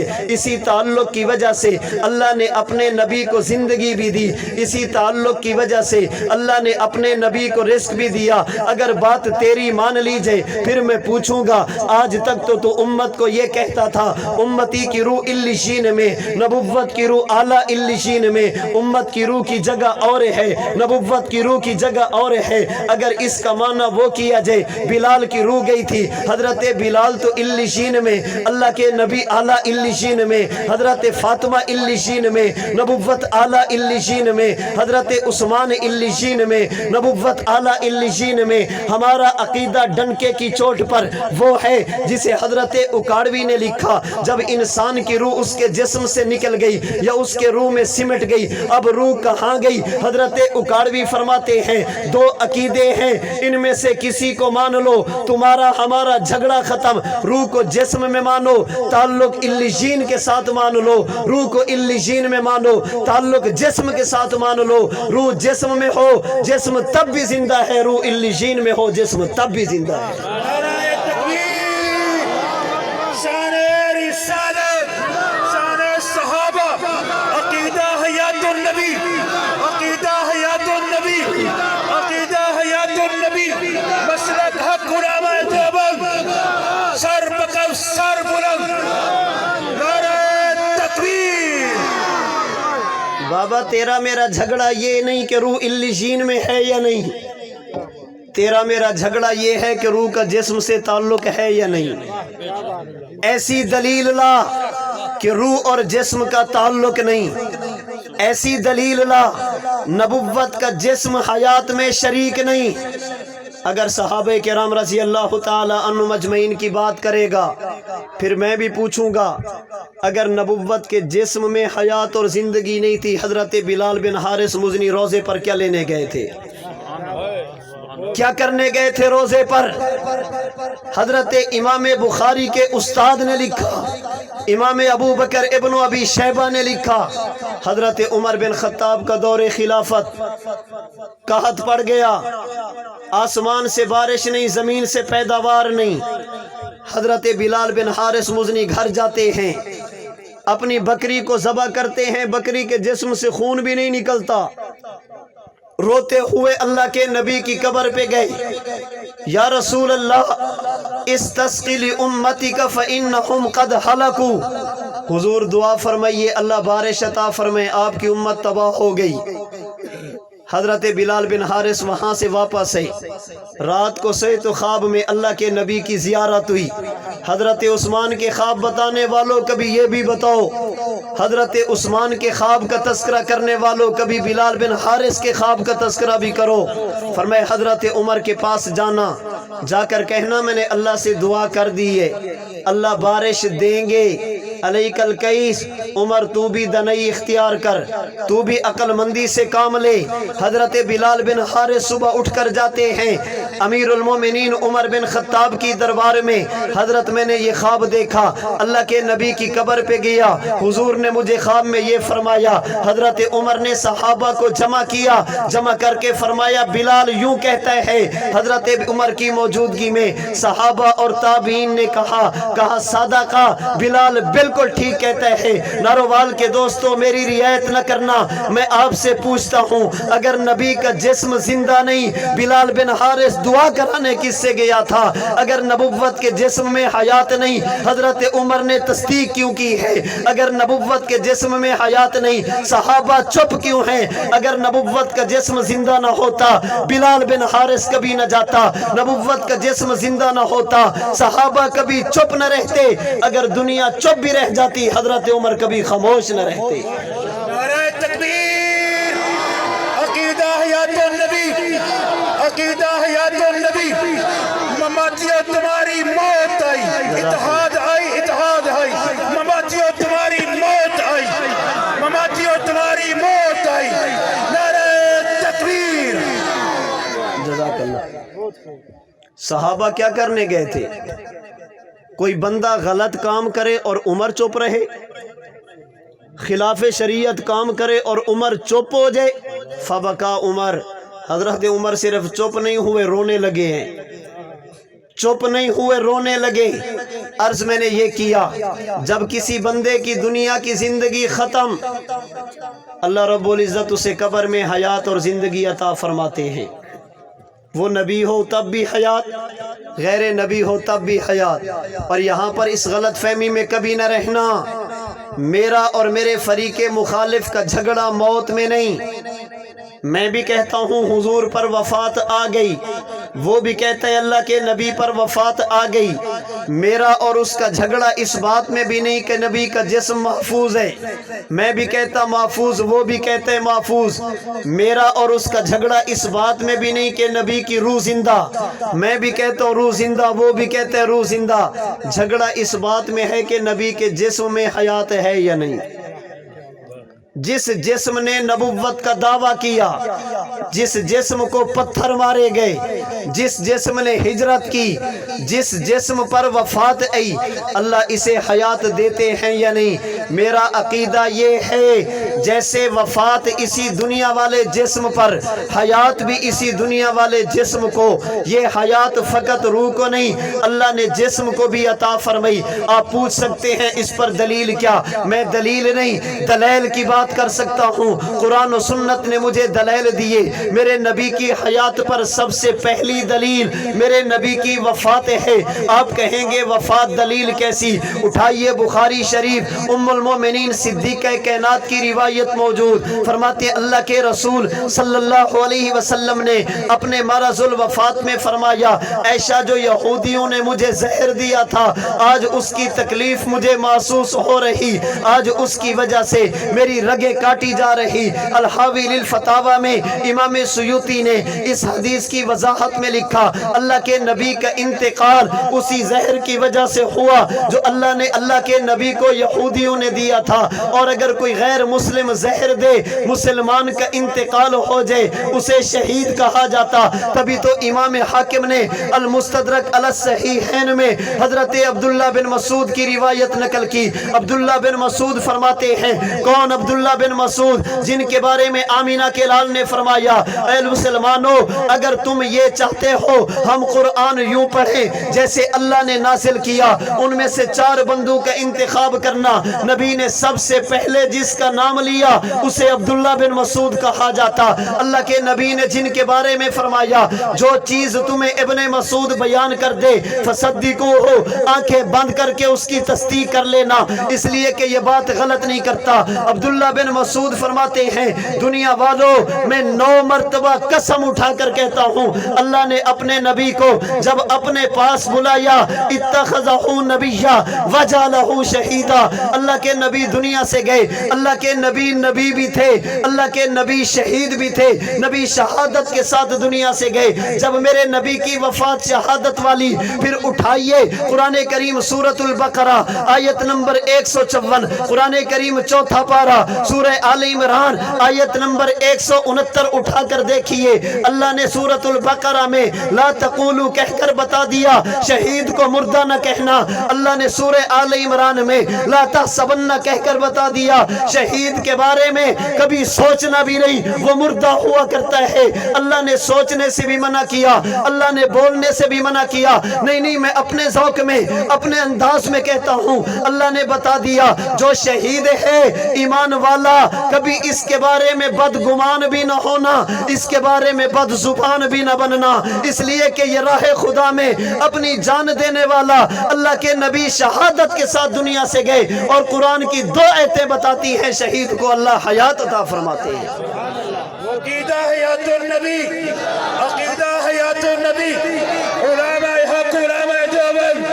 اسی تعلق کی وجہ سے اللہ نے اپنے نبی کو زندگی بھی دی، اسی تعلق کی وجہ سے اللہ نے اپنے نبی کو رزق بھی دیا۔ اگر بات تیری مان لی جائے پھر میں پوچھوں گا آج تک تو امت کو یہ کہتا تھا امتی کی روح علیشین میں، نبوت کی روح اعلیٰ علیشین میں، امت کی روح کی جگہ اور ہے، نبوت کی روح کی جگہ اور ہے۔ اگر اس کا معنی وہ کیا جائے بلال کی روح گئی تھی، حضرت بلال تو علیشین میں، اللہ کے نبی اعلیٰ علیشین میں، حضرت فاطمہ علیشین میں، نبوت اعلیٰ علیشین میں، حضرت عثمان علیشین میں، نبوت اعلیٰ علیشین میں۔ ہمارا عقیدہ ڈنکے کی چوٹ پر وہ ہے جسے حضرت اکاڑوی نے لکھا، جب انسان کی روح اس کے جسم سے نکل گئی یا اس کے روح میں سمٹ گئی اب روح کہاں گئی؟ حضرت اکاڑوی فرماتے ہیں دو عقیدے ہیں ان میں سے کسی کو مان لو تمہارا ہمارا جھگڑا ختم، روح کو جسم میں مانو تعلق علیشین کے ساتھ مان لو، روح کو علیشین میں مانو تعلق جسم کے ساتھ مان لو، روح جسم میں ہو جسم تب بھی زندہ ہے، روح علیشین میں ہو جسم تب بھی زندہ ہے۔ بابا تیرا میرا جھگڑا یہ نہیں کہ روح علیشین میں ہے یا نہیں، تیرا میرا جھگڑا یہ ہے کہ روح کا جسم سے تعلق ہے یا نہیں۔ ایسی دلیل لا کہ روح اور جسم کا تعلق نہیں، ایسی دلیل لا نبوت کا جسم حیات میں شریک نہیں۔ اگر صحابہ کرام رضی اللہ تعالی عنہ مجمعین کی بات کرے گا پھر میں بھی پوچھوں گا اگر نبوت کے جسم میں حیات اور زندگی نہیں تھی حضرت بلال بن حارث مزنی روزے پر کیا لینے گئے تھے؟ کیا کرنے گئے تھے روزے پر؟ حضرت امام بخاری کے استاد نے لکھا، امام ابو بکر ابن ابی شیبہ نے لکھا، حضرت عمر بن خطاب کا دور خلافت قحط پڑ گیا، آسمان سے بارش نہیں، زمین سے پیداوار نہیں، حضرت بلال بن حارث مزنی گھر جاتے ہیں، اپنی بکری کو ذبح کرتے ہیں، بکری کے جسم سے خون بھی نہیں نکلتا، روتے ہوئے اللہ کے نبی کی قبر پہ گئے، یا رسول اللہ استسقی لامتک فانہم قد ہلکوا، حضور دعا فرمائیے اللہ بارش عطا فرمائے آپ کی امت تباہ ہو گئی۔ حضرت بلال بن حارث وہاں سے واپس ہے، رات کو سوئے تو خواب میں اللہ کے نبی کی زیارت ہوئی۔ حضرت عثمان کے خواب بتانے والوں کبھی یہ بھی بتاؤ، حضرت عثمان کے خواب کا تذکرہ کرنے والوں کبھی بلال بن حارث کے خواب کا تذکرہ بھی کرو۔ فرمائے حضرت عمر کے پاس جانا، جا کر کہنا میں نے اللہ سے دعا کر دی ہے، اللہ بارش دیں گے، علیک الکیس، عمر تو بھی دنئی اختیار کر، تو بھی عقل مندی سے کام لے۔ حضرت بلال بن حارث صبح اٹھ کر جاتے ہیں امیر المومنین عمر بن خطاب کی دربار میں، حضرت میں نے یہ خواب دیکھا، اللہ کے نبی کی قبر پہ گیا، حضور نے مجھے خواب میں یہ فرمایا۔ حضرت عمر نے صحابہ کو جمع کیا، جمع کر کے فرمایا بلال یوں کہتا ہے۔ حضرت عمر کی موجودگی میں صحابہ اور تابعین نے کہا صادقہ، بلال بالکل ٹھیک کہتا ہے۔ نارووال کے دوستوں میری رعایت نہ کرنا، میں آپ سے پوچھتا ہوں اگر نبی کا جسم زندہ نہیں، بلال بن حارث دعا کرانے کس سے گیا تھا؟ اگر نبوت کے جسم میں حیات نہیں، حضرت عمر نے تصدیق کیوں کی ہے؟ اگر نبوت کے جسم میں حیات نہیں، صحابہ چپ کیوں ہیں؟ اگر نبوت کا جسم زندہ نہ ہوتا بلال بن حارث کبھی نہ جاتا، نبوت کا جسم زندہ نہ ہوتا صحابہ کبھی چپ نہ رہتے، اگر دنیا چپ بھی رہ جاتی حضرت عمر کبھی خاموش نہ رہتے۔ نعرہ تکبیر، عقیدہ حیات النبی، عقیدہ حیات النبی، مماتیوں تمہاری موت آئی، اتحاد آئی، اتحاد آئی، مماتیوں تمہاری موت آئی، مماتیوں تمہاری موت آئی، نعرہ تکبیر۔ جزاک اللہ۔ صحابہ کیا کرنے گئے تھے؟ کوئی بندہ غلط کام کرے اور عمر چپ رہے، خلاف شریعت کام کرے اور عمر چپ ہو جائے، فبکا عمر، حضرت عمر صرف چپ نہیں ہوئے رونے لگے ہیں، چپ نہیں ہوئے رونے لگے۔ عرض میں نے یہ کیا جب کسی بندے کی دنیا کی زندگی ختم، اللہ رب العزت اسے قبر میں حیات اور زندگی عطا فرماتے ہیں۔ وہ نبی ہو تب بھی حیات، غیر نبی ہو تب بھی حیات۔ اور یہاں پر اس غلط فہمی میں کبھی نہ رہنا، میرا اور میرے فریق مخالف کا جھگڑا موت میں نہیں۔ میں بھی کہتا ہوں حضور پر وفات آ گئی، وہ بھی کہتا ہے اللہ کے نبی پر وفات آ گئی۔ میرا اور اس کا جھگڑا اس بات میں بھی نہیں کہ نبی کا جسم محفوظ ہے، میں بھی کہتا محفوظ، وہ بھی کہتے ہیں محفوظ۔ میرا اور اس کا جھگڑا اس بات میں بھی نہیں کہ نبی کی روح زندہ، میں بھی کہتا ہوں روح زندہ، وہ بھی کہتے ہیں روح زندہ۔ جھگڑا اس بات میں ہے کہ نبی کے جسم میں حیات ہے یا نہیں۔ جس جسم نے نبوت کا دعویٰ کیا، جس جسم کو پتھر مارے گئے، جس جسم نے ہجرت کی، جس جسم پر وفات آئی، اللہ اسے حیات دیتے ہیں یا نہیں؟ میرا عقیدہ یہ ہے جیسے وفات اسی دنیا والے جسم پر، حیات بھی اسی دنیا والے جسم کو۔ یہ حیات فقط روح کو نہیں، اللہ نے جسم کو بھی عطا فرمائی۔ آپ پوچھ سکتے ہیں اس پر دلیل کیا؟ میں دلیل نہیں، دلیل کی بات کر سکتا ہوں۔ قرآن و سنت نے مجھے دلیل دیے۔ میرے نبی کی حیات پر سب سے پہلی دلیل میرے نبی کی وفات ہے۔ آپ کہیں گے وفات دلیل کیسی؟ اٹھائیے بخاری شریف، ام المومنین صدیقہ کائنات کی روایت موجود، فرماتے ہیں اللہ کے رسول صلی اللہ علیہ وسلم نے اپنے مرض الوفات میں فرمایا عائشہ جو یہودیوں نے مجھے زہر دیا تھا، آج اس کی تکلیف مجھے محسوس ہو رہی، آج اس کی وجہ سے میری رگیں کاٹی جا رہی۔ الحاوی للفتاوی میں امام سیوطی نے اس حدیث کی وضاحت میں لکھا اللہ کے نبی کا انتقال اسی زہر کی وجہ سے ہوا جو اللہ نے اللہ کے نبی کو یہودیوں نے دیا تھا، اور اگر کوئی غیر مسلم زہر دے مسلمان کا انتقال ہو جائے اسے شہید کہا جاتا۔ تبھی تو امام حاکم نے المستدرک علی الصحیحین میں حضرت عبداللہ بن مسعود کی روایت نقل کی۔ عبداللہ بن مسعود فرماتے ہیں، کون عبداللہ بن مسعود؟ جن کے بارے میں آمینہ کے لال نے فرمایا اے مسلمانوں اگر تم یہ چاہتے ہو ہم قرآن یوں پڑھیں جیسے اللہ نے نازل کیا، ان میں سے 4 بندوں کا انتخاب کرنا۔ نبی نبی نے سب سے پہلے جس کا نام لیا اسے عبداللہ بن مسعود کہا جاتا۔ اللہ کے نبی نے جن کے بارے میں فرمایا جو چیز تمہیں ابن مسعود بیان کر دے فصدقوہ، آنکھیں بند کر کے اس کی تصدیق کر لینا، اس لیے کہ یہ بات غلط نہیں کرتا۔ عبداللہ بن مسعود فرماتے ہیں دنیا والوں میں 9 مرتبہ قسم اٹھا کر کہتا ہوں اللہ نے اپنے نبی کو جب اپنے پاس بلایا اتخذہ نبیہ وجعلہ شہیدا، اللہ کے نبی دنیا سے گئے، اللہ کے نبی بھی تھے، اللہ کے نبی شہید بھی تھے، نبی شہادت کے ساتھ دنیا سے گئے۔ جب میرے نبی کی وفات شہادت والی، پھر اٹھائیے قرآن کریم سورۃ البقرہ آیت نمبر 154، قرآن کریم چوتھا پارہ سورہ آل عمران آیت نمبر 169 اٹھا کر دیکھیے، اللہ نے سورۃ البقرہ میں لا تقولوا کہہ کر بتا دیا، شہید کو مردہ نہ کہنا۔ اللہ نے سورہ آل عمران میں لا تحسبن کہہ کر بتا دیا، شہید کے بارے میں کبھی سوچنا بھی نہیں، وہ مردہ ہوا کرتا ہے۔ اللہ نے سوچنے سے بھی منع کیا، اللہ نے بولنے سے بھی منع کیا، نہیں میں اپنے ذوق میں اپنے انداز میں کہتا ہوں۔ اللہ نے بتا دیا جو شہید ہے ایمان والا کبھی اس کے بارے میں بدگمان بھی نہ ہونا، اس کے بارے میں بد زبان بھی نہ بننا، اس لیے کہ یہ راہ خدا میں اپنی جان دینے والا اللہ کے نبی شہادت کے ساتھ دنیا سے گئے، اور قرآن کی 2 آیتیں بتاتی ہیں شہید کو اللہ حیات عطا فرماتے ہیں۔ عقیدہ حیات النبی، عقیدہ حیات النبی، علماء حق علماء دیوبند،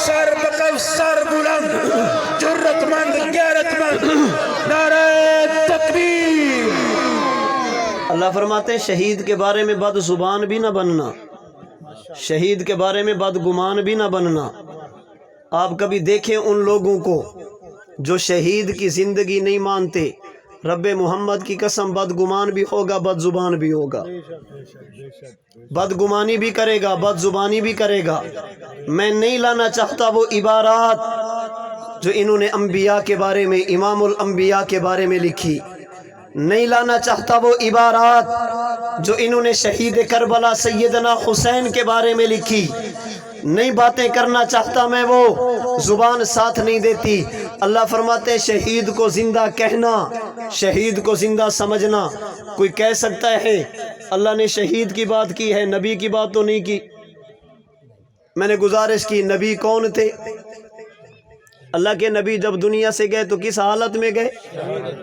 سر بقف سر بلند، جرت مند غیرت مند، نعرہ تکبیر۔ اللہ فرماتے ہیں شہید کے بارے میں بد زبان بھی نہ بننا، شہید کے بارے میں بدگمان بھی نہ بننا۔ آپ کبھی دیکھیں ان لوگوں کو جو شہید کی زندگی نہیں مانتے، رب محمد کی قسم بدگمان بھی ہوگا بد زبان بھی ہوگا، بدگمانی بھی کرے گا بد زبانی بھی کرے گا۔ میں نہیں لانا چاہتا وہ عبارات جو انہوں نے انبیاء کے بارے میں، امام الانبیاء کے بارے میں لکھی، نہیں لانا چاہتا وہ عبارات جو انہوں نے شہید کربلا سیدنا حسین کے بارے میں لکھی، نہیں باتیں کرنا چاہتا میں، وہ زبان ساتھ نہیں دیتی۔ اللہ فرماتے ہیں شہید کو زندہ کہنا، شہید کو زندہ سمجھنا۔ کوئی کہہ سکتا ہے اللہ نے شہید کی بات کی ہے، نبی کی بات تو نہیں کی۔ میں نے گزارش کی نبی کون تھے؟ اللہ کے نبی جب دنیا سے گئے تو کس حالت میں گئے؟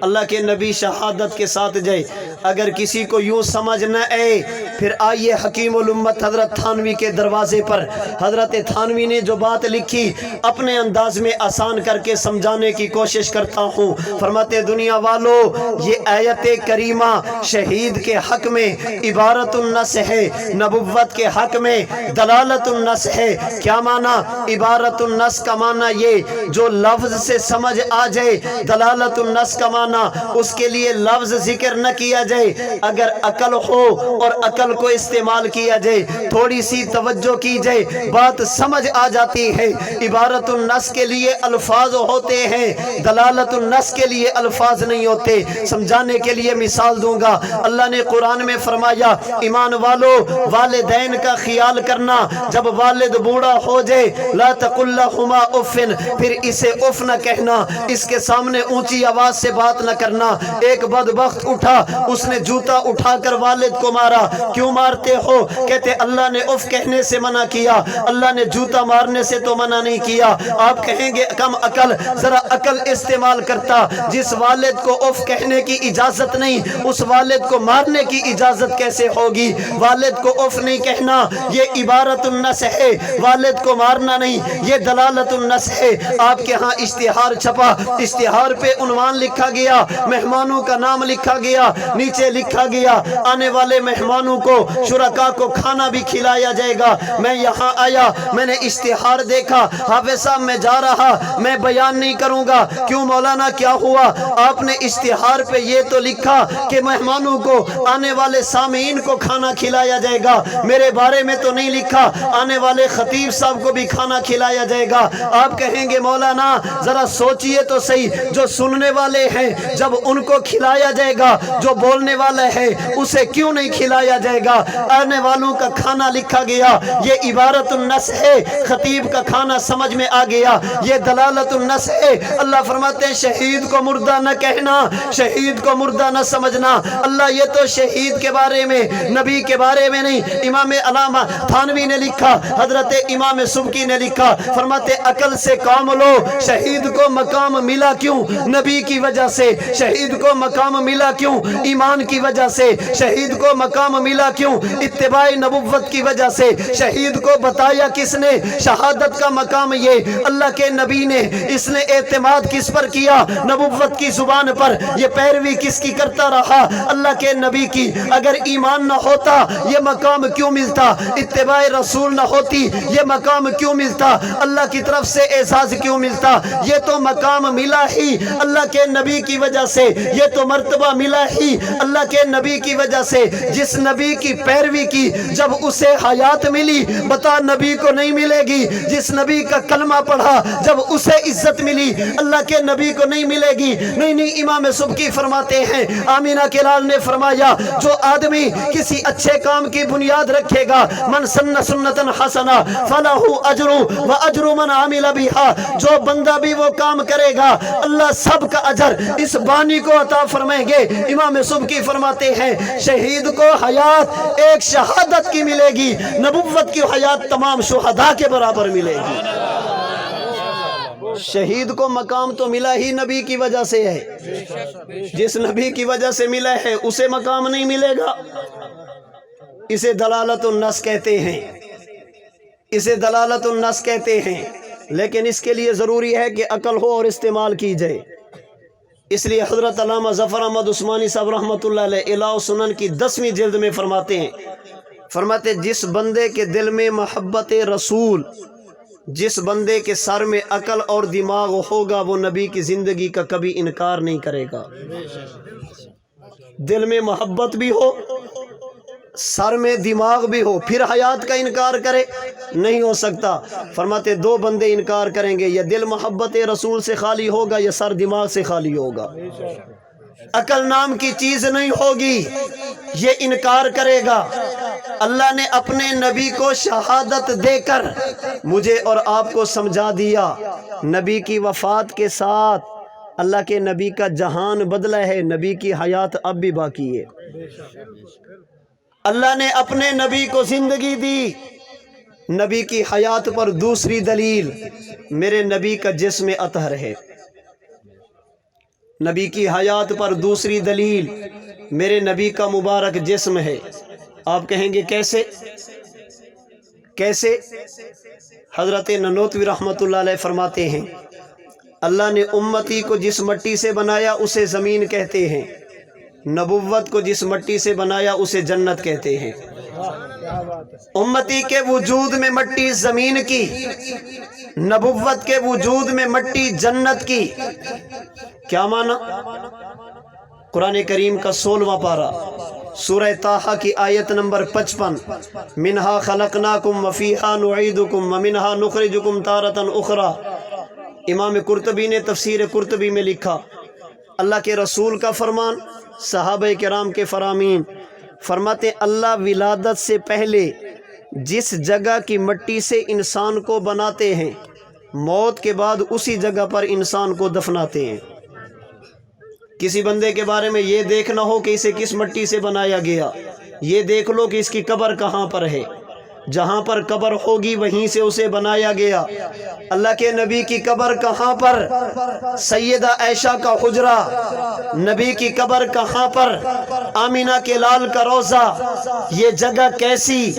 اللہ کے نبی شہادت کے ساتھ گئے۔ اگر کسی کو یوں سمجھ نہ آئے پھر آئیے حکیم الامت حضرت تھانوی کے دروازے پر۔ حضرت تھانوی نے جو بات لکھی اپنے انداز میں آسان کر کے سمجھانے کی کوشش کرتا ہوں۔ فرماتے دنیا والو یہ آیت کریمہ شہید کے حق میں عبارت النص ہے، نبوت کے حق میں دلالت النص ہے۔ کیا معنی؟ عبارت النص کا معنی یہ جو لفظ سے سمجھ آ جائے، دلالت النص کا معنی اس کے لیے لفظ ذکر نہ کیا جائے، اگر عقل ہو اور عقل کو استعمال کیا جائے، تھوڑی سی توجہ کی جائے، بات سمجھ آ جاتی ہے۔ عبارت النص کے لیے الفاظ ہوتے ہیں، دلالت النص کے لیے الفاظ نہیں ہوتے۔ سمجھانے کے لیے مثال دوں گا، اللہ نے قرآن میں فرمایا ایمان والو والدین کا خیال کرنا، جب والد بوڑھا ہو جائے لا تقل لہما اف، پھر اسے اف نہ کہنا، اس کے سامنے اونچی آواز سے بات نہ کرنا۔ ایک بدبخت اٹھا، اس نے جوتا اٹھا کر والد کو مارا۔ کیوں مارتے ہو؟ کہتے اللہ نے اف کہنے سے منع کیا، اللہ نے جوتا مارنے سے تو منع نہیں کیا۔ آپ کہیں گے کم عقل، ذرا عقل استعمال کرتا، جس والد کو اف کہنے کی اجازت نہیں اس والد کو مارنے کی اجازت کیسے ہوگی؟ والد کو اف نہیں کہنا یہ عبارت النص ہے، والد کو مارنا نہیں یہ دلالت النص ہے۔ آپ کے ہاں اشتہار چھپا، اشتہار پہ عنوان لکھا گیا، مہمانوں کا نام لکھا گیا، نیچے لکھا گیا آنے والے مہمانوں کو شرکاء کو کھانا بھی کھلایا جائے گا۔ میں یہاں آیا، میں نے اشتہار دیکھا، حافظ صاحب میں جا رہا، میں بیان نہیں کروں گا۔ کیوں مولانا کیا ہوا؟ آپ نے اشتہار پہ یہ تو لکھا کہ مہمانوں کو آنے والے سامعین کو کھانا کھلایا جائے گا، میرے بارے میں تو نہیں لکھا آنے والے خطیب صاحب کو بھی کھانا کھلایا جائے گا۔ آپ کہیں گے مولانا مولانا ذرا سوچئے تو صحیح، جو سننے والے ہیں جب ان کو کھلایا جائے گا، جو بولنے والا ہے اسے کیوں نہیں کھلایا جائے گا؟ آنے والوں کا کھانا لکھا گیا، یہ عبارت النص ہے، خطیب کا کھانا سمجھ میں آ گیا، یہ دلالت النص ہے۔ اللہ فرماتے ہیں شہید کو مردہ نہ کہنا، شہید کو مردہ نہ سمجھنا۔ اللہ یہ تو شہید کے بارے میں، نبی کے بارے میں نہیں۔ امام علامہ تھانوی نے لکھا، حضرت امام سبکی نے لکھا، فرماتے عقل سے کام لو۔ شہید کو مقام ملا کیوں؟ نبی کی وجہ سے۔ شہید کو مقام ملا کیوں؟ ایمان کی وجہ سے۔ شہید کو مقام ملا کیوں؟ اتباع نبوت کی وجہ سے۔ شہید کو بتایا کس نے شہادت کا مقام؟ یہ اللہ کے نبی نے۔ اس نے اعتماد کس پر کیا؟ نبوت کی زبان پر۔ یہ پیروی کس کی کرتا رہا؟ اللہ کے نبی کی۔ اگر ایمان نہ ہوتا یہ مقام کیوں ملتا؟ اتباع رسول نہ ہوتی یہ مقام کیوں ملتا؟ اللہ کی طرف سے اعزاز کیوں ملتا؟ یہ تو مقام ملا ہی اللہ کے نبی کی وجہ سے، یہ تو مرتبہ ملا ہی اللہ کے نبی کی وجہ سے۔ جس نبی کی پیروی کی جب اسے حیات ملی، بتا نبی کو نہیں ملے گی؟ جس نبی کا کلمہ پڑھا جب اسے عزت ملی، اللہ کے نبی کو نہیں ملے گی؟ نہیں، امام سبکی فرماتے ہیں، آمینہ کے لال نے فرمایا، جو آدمی کسی اچھے کام کی بنیاد رکھے گا، من سن سنتن حسنہ فلہ اجر و اجر من عمل بہا، جو بندہ بھی وہ کام کرے گا اللہ سب کا اجر اس بانی کو عطا فرمائیں گے۔ امام سبکی فرماتے ہیں شہید کو حیات ایک شہادت کی ملے گی، نبوت کی حیات تمام شہداء کے برابر ملے گی۔ شہید کو مقام تو ملا ہی نبی کی وجہ سے ہے، جس نبی کی وجہ سے ملا ہے اسے مقام نہیں ملے گا۔ اسے دلالت النص کہتے ہیں، اسے دلالت النص کہتے ہیں، لیکن اس کے لیے ضروری ہے کہ عقل ہو اور استعمال کی جائے۔ اس لیے حضرت علامہ ظفر احمد عثمانی صاحب رحمۃ اللہ علیہ الہ سنن کی 10ویں جلد میں فرماتے جس بندے کے دل میں محبت رسول، جس بندے کے سر میں عقل اور دماغ ہوگا وہ نبی کی زندگی کا کبھی انکار نہیں کرے گا۔ دل میں محبت بھی ہو، سر میں دماغ بھی ہو، پھر حیات کا انکار کرے؟ نہیں ہو سکتا۔ فرماتے دو بندے انکار کریں گے، یا دل محبت رسول سے خالی ہوگا یا سر دماغ سے خالی ہوگا۔ عقل نام کی چیز نہیں ہوگی، یہ انکار کرے گا۔ اللہ نے اپنے نبی کو شہادت دے کر مجھے اور آپ کو سمجھا دیا، نبی کی وفات کے ساتھ اللہ کے نبی کا جہان بدلا ہے، نبی کی حیات اب بھی باقی ہے۔ اللہ نے اپنے نبی کو زندگی دی، نبی کی حیات پر دوسری دلیل میرے نبی کا جسم اطہر ہے۔ نبی کی حیات پر دوسری دلیل میرے نبی کا مبارک جسم ہے۔ آپ کہیں گے کیسے؟ کیسے؟ حضرت ننوتوی رحمۃ اللہ علیہ فرماتے ہیں اللہ نے امتی کو جس مٹی سے بنایا اسے زمین کہتے ہیں، نبوت کو جس مٹی سے بنایا اسے جنت کہتے ہیں۔ امتی کے وجود میں مٹی زمین کی، نبوت کے وجود میں مٹی جنت کی۔ کیا معنی؟ قرآن کریم کا 16واں پارہ سورہ طٰہٰ کی آیت نمبر 55، منہا خلقناکم وفیہا نعیدکم ومنہا نخرجکم تارۃ اخریٰ۔ امام قرطبی نے تفسیر قرطبی میں لکھا، اللہ کے رسول کا فرمان، صحابہ کرام کے فرامین، فرماتے اللہ ولادت سے پہلے جس جگہ کی مٹی سے انسان کو بناتے ہیں، موت کے بعد اسی جگہ پر انسان کو دفناتے ہیں۔ کسی بندے کے بارے میں یہ دیکھنا ہو کہ اسے کس مٹی سے بنایا گیا، یہ دیکھ لو کہ اس کی قبر کہاں پر ہے، جہاں پر قبر ہوگی وہیں سے اسے بنایا گیا۔ اللہ کے نبی کی قبر کہاں پر؟ سیدہ عائشہ کا حجرہ۔ نبی کی قبر کہاں پر؟ آمینہ کے لال کا روضہ۔ یہ جگہ کیسی؟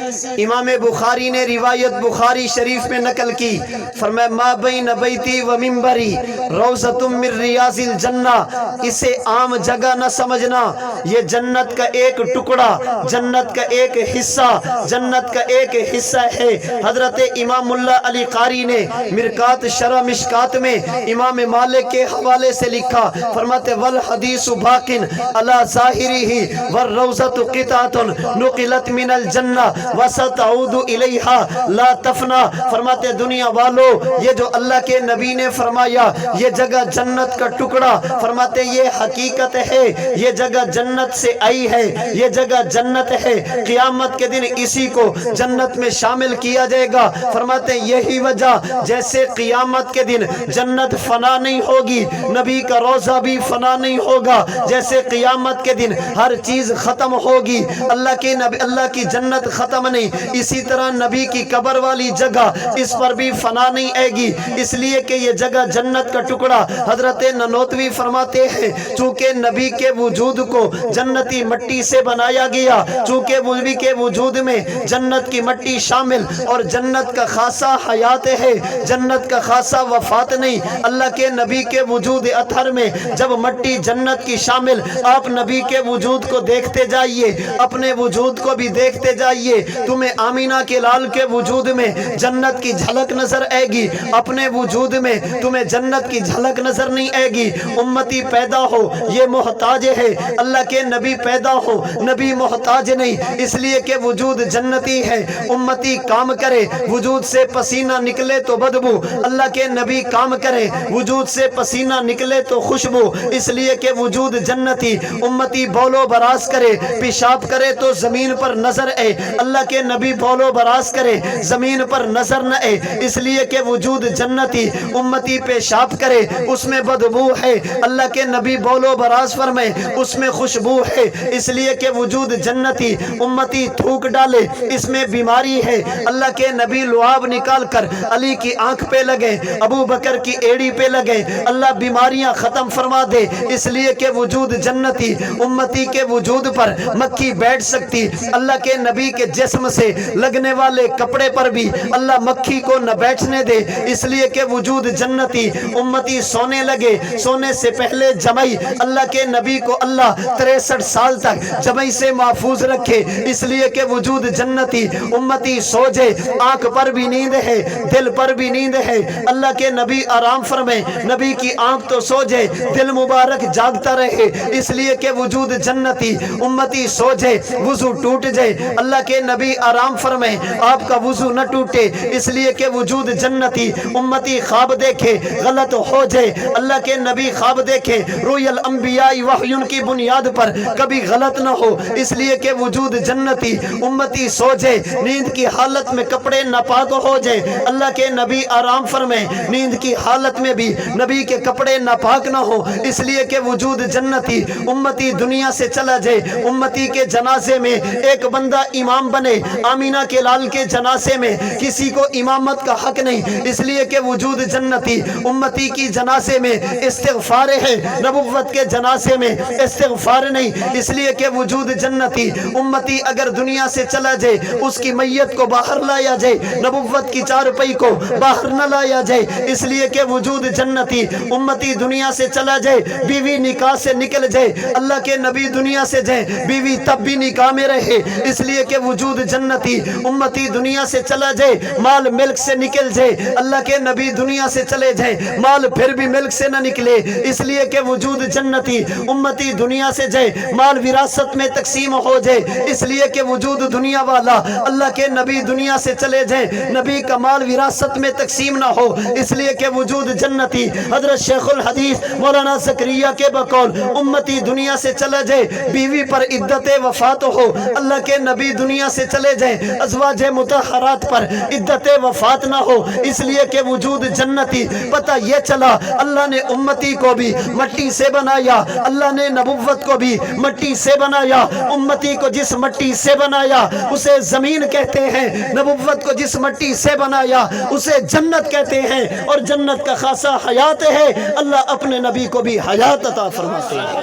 امام بخاری نے روایت بخاری شریف میں نقل کی، فرمایا ما بین بیتی و منبری روضۃ من ریاض الجنہ۔ اسے عام جگہ نہ سمجھنا، یہ جنت کا ایک ٹکڑا، جنت کا ایک حصہ، جنت کا ایک ایک حصہ ہے۔ حضرت امام اللہ علی قاری نے مرکات شرح مشکات میں امام مالک کے حوالے سے لکھا، فرماتے والحدیث باقن علی ظاہرہ والروضۃ قطعۃ نقلت من الجنہ وستعود الیہا لا تفنا۔ فرماتے دنیا والو، یہ جو اللہ کے نبی نے فرمایا یہ جگہ جنت کا ٹکڑا، فرماتے یہ حقیقت ہے، یہ جگہ جنت سے آئی ہے، یہ جگہ جنت ہے، قیامت کے دن اسی کو جنت میں شامل کیا جائے گا۔ فرماتے یہی وجہ جیسے قیامت کے دن جنت فنا نہیں ہوگی، نبی کا روضہ بھی فنا نہیں ہوگا، جیسے قیامت کے دن ہر چیز ختم ہوگی، اللہ کے نبی اللہ کی جنت ختم نہیں، اسی طرح نبی کی قبر والی جگہ اس پر بھی فنا نہیں آئے گی، اس لیے کہ یہ جگہ جنت کا ٹکڑا۔ حضرت ننوتوی فرماتے ہیں چونکہ نبی کے وجود کو جنتی مٹی سے بنایا گیا، چونکہ نبی کے وجود میں جنت کی مٹی شامل اور جنت کا خاصہ حیات ہے، جنت کا خاصہ وفات نہیں۔ اللہ کے نبی کے وجود اطہر میں جب مٹی جنت کی شامل، آپ نبی کے وجود کو دیکھتے جائیے، اپنے وجود کو بھی دیکھتے جائیے، تمہیں آمینہ کے لال کے وجود میں جنت کی جھلک نظر آئے گی، اپنے وجود میں تمہیں جنت کی جھلک نظر نہیں آئے گی۔ امتی پیدا ہو یہ محتاج ہے، اللہ کے نبی پیدا ہو نبی محتاج نہیں، اس لیے کہ وجود جنتی ہے۔ امتی کام کرے وجود سے پسینہ نکلے تو بدبو، اللہ کے نبی کام کرے وجود سے پسینہ نکلے تو خوشبو، اس لیے کہ وجود جنتی۔ امتی بولو براز کرے پیشاب کرے تو زمین پر نظر آئے، اللہ کے نبی بولو براز کرے زمین پر نظر نہ آئے، اس لیے کہ وجود جنتی۔ امتی پیشاب کرے اس میں بدبو ہے، اللہ کے نبی بولو براز فرمائے اس میں خوشبو ہے، اس لیے کہ وجود جنتی۔ امتی تھوک ڈالے اس میں بیماری ہے، اللہ کے نبی لعاب نکال کر علی کی آنکھ پہ لگے، ابو بکر کی ایڑی پہ لگے، اللہ بیماریاں ختم فرما دے، اس لیے کہ وجود جنتی۔ امتی کے وجود پر مکھی بیٹھ سکتی، اللہ کے نبی کے جسم سے لگنے والے کپڑے پر بھی اللہ مکھی کو نہ بیٹھنے دے، اس لیے کہ وجود جنتی۔ امتی سونے لگے، سونے سے پہلے جمائی، اللہ کے نبی کو اللہ 63 سال تک جمائی سے محفوظ رکھے، اس لیے کہ وجود جنتی۔ امتی سو جائے، آنکھ پر بھی نیند ہے، دل پر بھی نیند ہے، اللہ کے نبی آرام فرمائے، نبی کی آنکھ تو سو جائے، دل مبارک جاگتا رہے، اس لیے کہ وجود جنتی۔ امتی سو جائے، وضو ٹوٹ جائے، اللہ کے نبی آرام فرمائے، آپ کا وضو نہ ٹوٹے، اس لیے کہ وجود جنتی۔ امتی خواب دیکھے غلط ہو جائے، اللہ کے نبی خواب دیکھے روی الانبیاء وحیون کی بنیاد پر کبھی غلط نہ ہو، اس لیے کہ وجود جنتی۔ امتی سو جائے، نیند کی حالت میں کپڑے ناپاک ہو جائے، اللہ کے نبی آرام فرمائے، نیند کی حالت میں بھی نبی کے کپڑے ناپاک نہ ہو، اس لیے کہ وجود جنتی۔ امتی دنیا سے چلا جائے، امتی کے جنازے میں ایک بندہ امام بنے، آمینہ کے لال کے جنازے میں کسی کو امامت کا حق نہیں، اس لیے کہ وجود جنتی۔ امتی کی جنازے میں استغفار ہے، نبوت کے جنازے میں استغفار نہیں، اس لیے کہ وجود جنتی۔ امتی اگر دنیا سے چلا جائے، اس کی میت کو باہر لایا جائے، نبوت کی چارپائی کو باہر نہ لایا جائے، اس لیے کہ وجود جنتی۔ امتی دنیا سے چلا جائے، بیوی نکاح سے نکل جائے، اللہ کے نبی دنیا سے جائے، بیوی تب بھی نکاح میں رہے، اس لیے کہ وجود جنتی۔ امتی دنیا سے چلا جائے، مال ملک سے نکل جائے، اللہ کے نبی دنیا سے چلے جائیں، مال پھر بھی ملک سے نہ نکلے، اس لیے کہ وجود جنتی۔ امتی دنیا سے جائے، مال وراثت میں تقسیم ہو جائے، اس لیے کہ وجود دنیا والا۔ اللہ کے نبی دنیا سے چلے جائیں، نبی کا مال وراثت میں تقسیم نہ ہو، اس لیے کہ وجود جنتی۔ حضرت شیخ الحدیث مولانا زکریا کے بقول امتی دنیا سے چلا جائے، بیوی پر عدت وفات ہو، اللہ کے نبی دنیا سے چلے جائیں، ازواج مطہرات پر عدت وفات نہ ہو، اس لیے کہ وجود جنتی۔ پتہ یہ چلا اللہ نے امتی کو بھی مٹی سے بنایا، اللہ نے نبوت کو بھی مٹی سے بنایا، امتی کو جس مٹی سے بنایا اسے زمین کہتے ہیں، نبوت کو جس مٹی سے بنایا اسے جنت کہتے ہیں، اور جنت کا خاصہ حیات ہے، اللہ اپنے نبی کو بھی حیات عطا فرماتے ہیں۔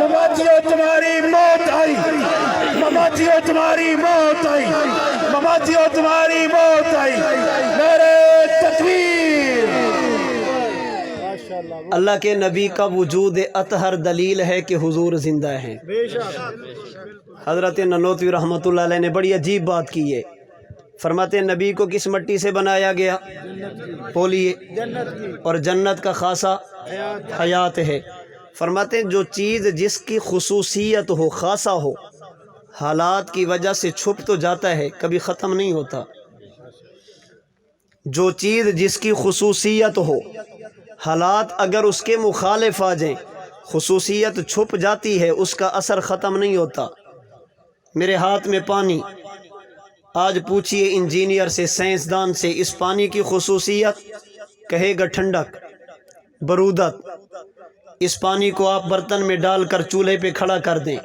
مماتیوں تمہاری موت آئی، مماتیوں تمہاری موت آئی، مماتیوں تمہاری موت آئی، نعرہ تکبیر۔ اللہ کے نبی کا وجود اطہر دلیل ہے کہ حضور زندہ ہیں۔ حضرت نانوتوی رحمۃ اللہ علیہ نے بڑی عجیب بات کی ہے، فرماتے ہیں نبی کو کس مٹی سے بنایا گیا؟ بولیے۔ اور جنت کا خاصہ حیات ہے۔ فرماتے ہیں جو چیز جس کی خصوصیت ہو، خاصہ ہو، حالات کی وجہ سے چھپ تو جاتا ہے، کبھی ختم نہیں ہوتا۔ جو چیز جس کی خصوصیت ہو، حالات اگر اس کے مخالف آ جائیں، خصوصیت چھپ جاتی ہے، اس کا اثر ختم نہیں ہوتا۔ میرے ہاتھ میں پانی، آج پوچھئے انجینئر سے، سائنسدان سے، اس پانی کی خصوصیت، کہے گا ٹھنڈک، برودت۔ اس پانی کو آپ برتن میں ڈال کر چولہے پہ کھڑا کر دیں،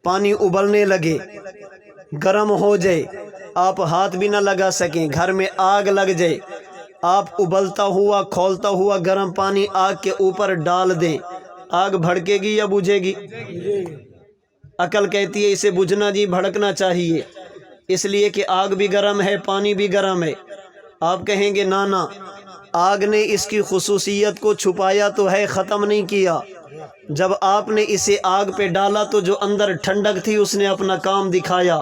پانی ابلنے لگے، گرم ہو جائے، آپ ہاتھ بھی نہ لگا سکیں، گھر میں آگ لگ جائے، آپ ابلتا ہوا کھولتا ہوا گرم پانی آگ کے اوپر ڈال دیں، آگ بھڑکے گی یا بجھے گی؟ عقل کہتی ہے اسے بجھنا جی، بھڑکنا چاہیے، اس لیے کہ آگ بھی گرم ہے، پانی بھی گرم ہے۔ آپ کہیں گے نانا، آگ نے اس کی خصوصیت کو چھپایا تو ہے، ختم نہیں کیا۔ جب آپ نے اسے آگ پہ ڈالا تو جو اندر ٹھنڈک تھی اس نے اپنا کام دکھایا۔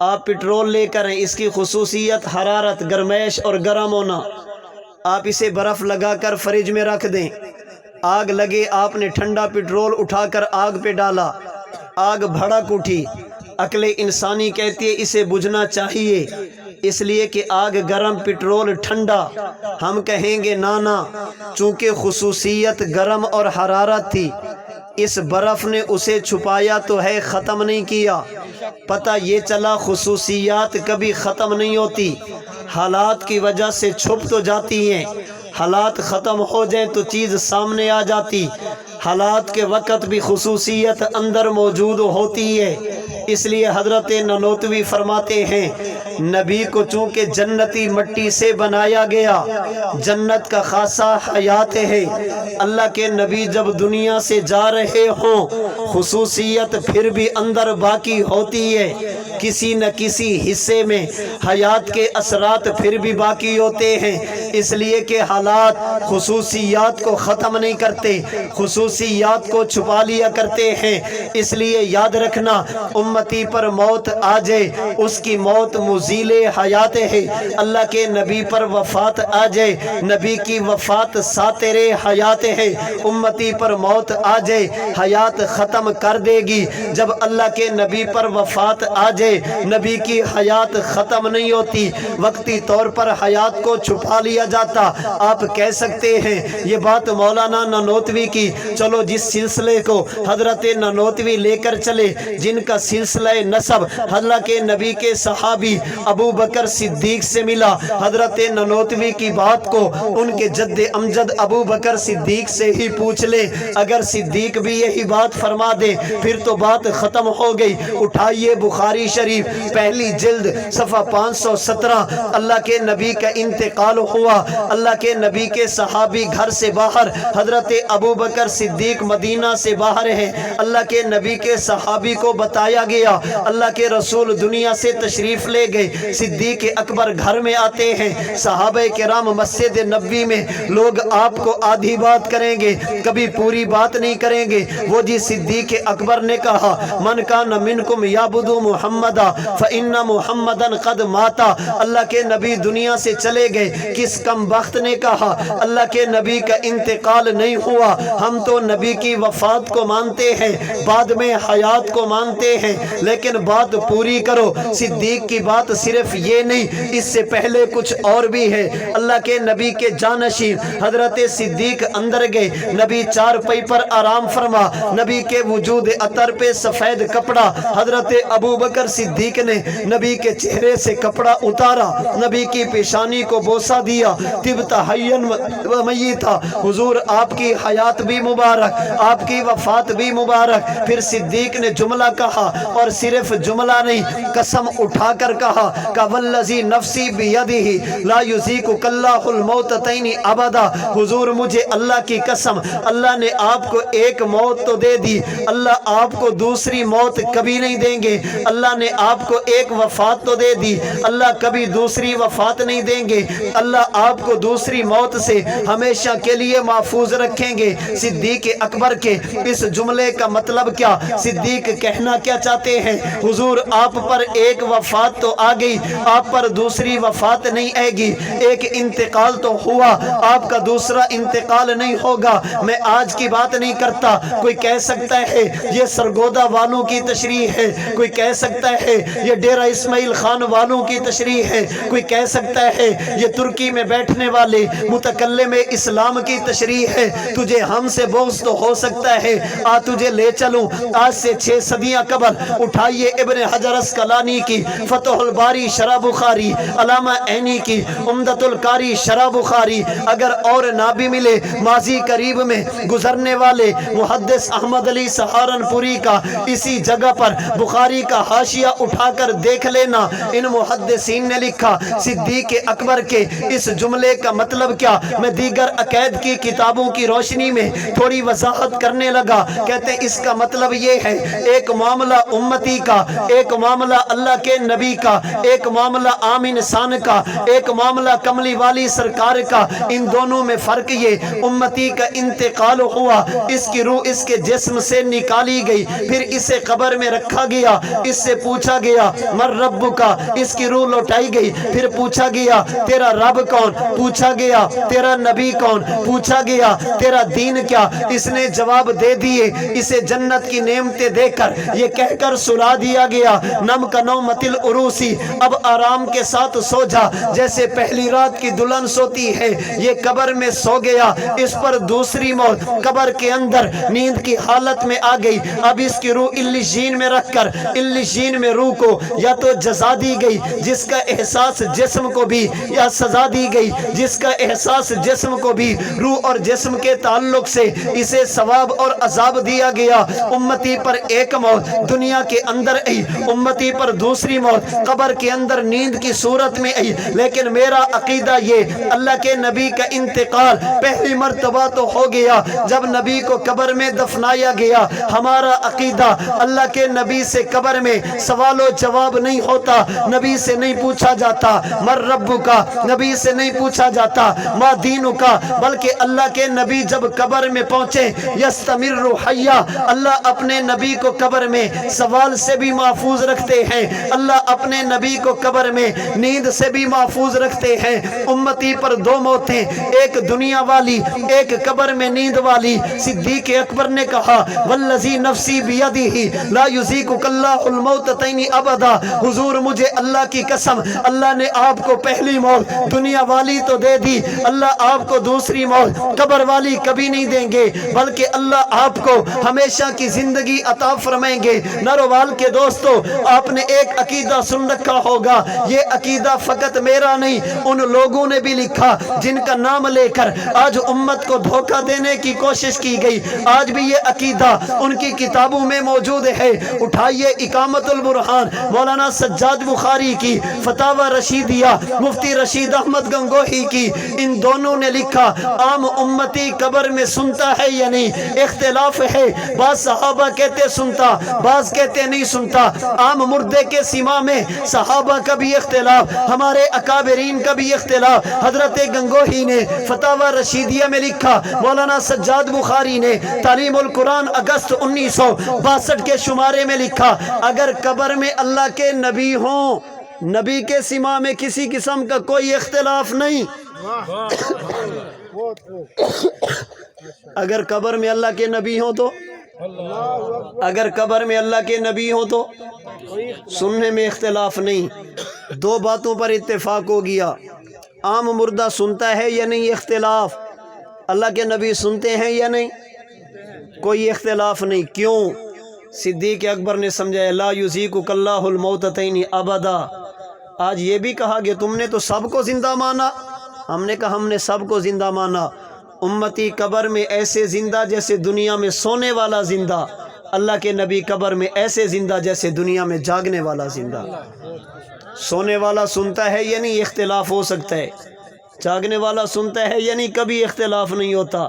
آپ پٹرول لے کر اس کی خصوصیت حرارت، گرمائش اور گرم ہونا۔ آپ اسے برف لگا کر فریج میں رکھ دیں، آگ لگے، آپ نے ٹھنڈا پٹرول اٹھا کر آگ پہ ڈالا، آگ بھڑک اٹھی۔ عقل انسانی کہتی ہے اسے بجھنا چاہیے، اس لیے کہ آگ گرم، پٹرول ٹھنڈا۔ ہم کہیں گے نانا، چونکہ خصوصیت گرم اور حرارت تھی، اس برف نے اسے چھپایا تو ہے، ختم نہیں کیا۔ پتہ یہ چلا خصوصیات کبھی ختم نہیں ہوتی، حالات کی وجہ سے چھپ تو جاتی ہیں، حالات ختم ہو جائیں تو چیز سامنے آ جاتی، حالات کے وقت بھی خصوصیت اندر موجود ہوتی ہے۔ اس لیے حضرت نانوتوی فرماتے ہیں نبی کو چونکہ جنتی مٹی سے بنایا گیا، جنت کا خاصہ حیات ہے، اللہ کے نبی جب دنیا سے جا رہے ہوں خصوصیت پھر بھی اندر باقی ہوتی ہے، کسی نہ کسی حصے میں حیات کے اثرات پھر بھی باقی ہوتے ہیں، اس لیے کہ حالات خصوصیات کو ختم نہیں کرتے، خصوصیات کو چھپا لیا کرتے ہیں۔ اس لیے یاد رکھنا، امتی پر موت آ جائے اس کی موت مزیل حیات ہے، اللہ کے نبی پر وفات آ جائے نبی کی وفات ساتر حیات ہے۔ امتی پر موت آ جائے حیات ختم کر دے گی، جب اللہ کے نبی پر وفات آ جائے نبی کی حیات ختم نہیں ہوتی، وقتی طور پر حیات کو چھپا لیا جاتا۔ آپ کہہ سکتے ہیں یہ بات مولانا نانوتوی کی، چلو جس سلسلے کو حضرت نانوتوی لے کر چلے، جن کا سلسلہ نسب اللہ کے نبی کے صحابی ابو بکر صدیق سے ملا، حضرت نانوتوی کی بات کو ان کے جد امجد ابو بکر صدیق سے ہی پوچھ لے، اگر صدیق بھی یہی بات فرما دے پھر تو بات ختم ہو گئی۔ اٹھائیے بخاری شریف پہلی جلد صفحہ 517، اللہ کے نبی کا انتقال ہوا، اللہ کے نبی کے صحابی گھر سے باہر، حضرت ابو بکر صدیق مدینہ سے باہر ہیں، اللہ کے نبی کے صحابی کو بتایا گیا، اللہ کے رسول دنیا سے تشریف لے گئے، صدیق اکبر گھر میں آتے ہیں، صحابہ کرام مسجد نبوی میں، لوگ آپ کو آدھی بات کریں گے، کبھی پوری بات نہیں کریں گے۔ وہ جی صدیق اکبر نے کہا من کان منکم یعبد محمدا فإن محمدا قد ماتا، اللہ کے نبی دنیا سے چلے گئے۔ کس کم بخت نے کہا اللہ کے نبی کا انتقال نہیں ہوا، ہم تو نبی کی وفات کو مانتے ہیں، بعد میں حیات کو مانتے ہیں، لیکن بات پوری کرو۔ صدیق کی بات صرف یہ نہیں، اس سے پہلے کچھ اور بھی ہے۔ اللہ کے نبی کے جانشین حضرت صدیق اندر گئے، نبی چار پئی پر آرام فرما، نبی کے وجود عطر پہ سفید کپڑا، حضرت ابو بکر صدیق نے نبی کے چہرے سے کپڑا اتارا، نبی کی پیشانی کو بوسہ دیا، طبت حیاً و میتا، حضور آپ کی حیات بھی مبارک، آپ کی وفات بھی مبارک۔ پھر صدیق نے جملہ کہا، اور صرف جملہ نہیں، قسم اٹھا کر کہا کہ والذی نفسی بیدہ لا یذیقک اللہ الموتتین ابدا، حضور مجھے اللہ کی قسم، اللہ نے آپ کو ایک موت تو دے دی، اللہ آپ کو دوسری موت کبھی نہیں دیں گے، اللہ نے آپ کو ایک وفات تو دے دی، اللہ کبھی دوسری وفات نہیں دیں گے، اللہ آپ کو دوسری موت سے ہمیشہ کے لیے محفوظ رکھیں گے۔ صدیق اکبر کے اس جملے کا مطلب کیا؟ صدیق کہنا کیا چاہتے ہیں؟ حضور آپ پر ایک وفات تو آ گئی، آپ پر دوسری وفات نہیں آئے گی۔ ایک انتقال تو ہوا، آپ کا دوسرا انتقال نہیں ہوگا۔ میں آج کی بات نہیں کرتا، کوئی کہہ سکتا ہے یہ سرگودا والوں کی تشریح ہے، کوئی کہہ سکتا ہے یہ ڈیرہ اسماعیل خان والوں کی تشریح ہے، کوئی کہہ سکتا ہے یہ ترکی میں بیٹھنے والے متکلم اسلام کی تشریح ہے۔ تجھے ہم سے بغض تو ہو سکتا ہے، آ تجھے لے چلوں آج سے 6 صدیاں قبل۔ اٹھائیے ابن حجر اسقلانی کی فتح الباری شرح بخاری، علامہ عینی کی عمدۃ القاری شرح بخاری، اگر اور نہ بھی ملے ماضی قریب میں گزرنے والے محدث احمد علی سہارنپوری کا اسی جگہ پر بخاری کا حاشیہ اٹھا کر دیکھ لینا۔ ان محدثین نے لکھا صدیق اکبر کے اس جملے کا مطلب کیا؟ میں دیگر عقائد کی کتابوں کی روشنی میں تھوڑی وضاحت کرنے لگا۔ کہتے ہیں اس کا مطلب یہ ہے ایک معاملہ امتی کا، ایک معاملہ اللہ کے نبی کا، ایک معاملہ عام انسان کا، ایک معاملہ کملی والی سرکار کا۔ ان دونوں میں فرق یہ امتی کا انتقال ہوا، اس کی روح اس کے جسم سے نکالی گئی، پھر اسے قبر میں رکھا گیا، اس سے پوچھا گیا من رب کا، اس کی روح لوٹائی گئی، پھر پوچھا گیا تیرا رب کون، پوچھا گیا تیرا نبی کون، پوچھا گیا تیرا دین کیا، اس نے جواب دے دیے، اسے جنت کی نعمتیں دے کر یہ کہہ کر سلا دیا گیا نم کا نومت العروسی، اب آرام کے ساتھ سو جا جیسے پہلی رات کی دلہن سوتی ہے۔ یہ قبر میں سو گیا، اس پر دوسری موت قبر کے اندر نیند کی حالت میں آ گئی۔ اب اس کی روح علیین میں رکھ کر علیین میں روح کو یا تو جزا دی گئی جس کا احساس جسم کو بھی، یا سزا دی گئی جس کا احساس جسم کو بھی، روح اور جسم کے تعلق سے اسے ثواب اور عذاب دیا گیا۔ امتی پر ایک موت دنیا کے اندر آئی، امتی پر دوسری موت قبر کے اندر نیند کی صورت میں آئی۔ لیکن میرا عقیدہ یہ اللہ کے نبی کا انتقال پہلی مرتبہ تو ہو گیا جب نبی کو قبر میں دفنایا گیا۔ ہمارا عقیدہ اللہ کے نبی سے قبر میں سوال و جواب نہیں ہوتا، نبی سے نہیں پوچھا جاتا من رب کا، نبی سے نہیں پوچھا جاتا ما دین کا، بلکہ اللہ کے نبی جب قبر میں پہنچے یستمر حیا، اللہ اپنے نبی کو قبر میں سوال سے بھی محفوظ رکھتے ہیں، اللہ اپنے نبی کو قبر میں نیند سے بھی محفوظ رکھتے ہیں۔ امتی پر 2 موتیں، ایک دنیا والی، ایک قبر میں نیند والی۔ صدیق اکبر نے کہا والذی نفسی بیدہ لا یذیقک اللہ الموتتین ابدا، حضور مجھے اللہ کی قسم، اللہ نے آپ کو پہلی موت دنیا والی تو دے دی، اللہ آپ کو دوسری موت قبر والی کبھی نہیں دیں گے، بلکہ اللہ آپ کو ہمیشہ کی زندگی عطا فرمائیں گے۔ نروال کے دوستو، آپ نے ایک عقیدہ سن رکھا ہوگا، یہ عقیدہ فقط میرا نہیں، ان لوگوں نے بھی لکھا جن کا نام لے کر آج امت کو دھوکہ دینے کی کوشش کی گئی، آج بھی یہ عقیدہ ان کی کتابوں میں موجود ہے۔ اٹھائیے اقامت البرہان مولانا سجاد بخاری کی، فتاوی رشیدیہ مفتی رشید احمد گنگوہی کی، ان دونوں نے لکھا عام امتی قبر میں سنتا ہے یا نہیں، اختلاف ہے، بعض صحابہ کہتے سنتا، بعض کہتے نہیں سنتا۔ عام مردے کے سما میں صحابہ کا بھی اختلاف، ہمارے اکابرین کا بھی اختلاف۔ حضرت گنگوہی نے فتاوی رشیدیہ میں لکھا، مولانا سجاد بخاری نے تعلیم القرآن اگست 1962 کے شمارے میں لکھا، اگر قبر میں اللہ کے نبی ہوں، نبی کے سما میں کسی قسم کا کوئی اختلاف نہیں، اگر قبر میں اللہ کے نبی ہوں تو، اگر قبر میں اللہ کے نبی ہوں تو سننے میں اختلاف نہیں۔ 2 باتوں پر اتفاق ہو گیا، عام مردہ سنتا ہے یا نہیں، اختلاف، اللہ کے نبی سنتے ہیں یا نہیں، کوئی اختلاف نہیں۔ کیوں؟ صدیق اکبر نے سمجھایا لا یذیقک اللہ الموتتین ابدا۔ آج یہ بھی کہا کہ تم نے تو سب کو زندہ مانا، ہم نے کہا ہم نے سب کو زندہ مانا۔ امتی قبر میں ایسے زندہ جیسے دنیا میں سونے والا زندہ، اللہ کے نبی قبر میں ایسے زندہ جیسے دنیا میں جاگنے والا زندہ۔ سونے والا سنتا ہے یا نہیں، اختلاف ہو سکتا ہے، جاگنے والا سنتا ہے یا نہیں، کبھی اختلاف نہیں ہوتا۔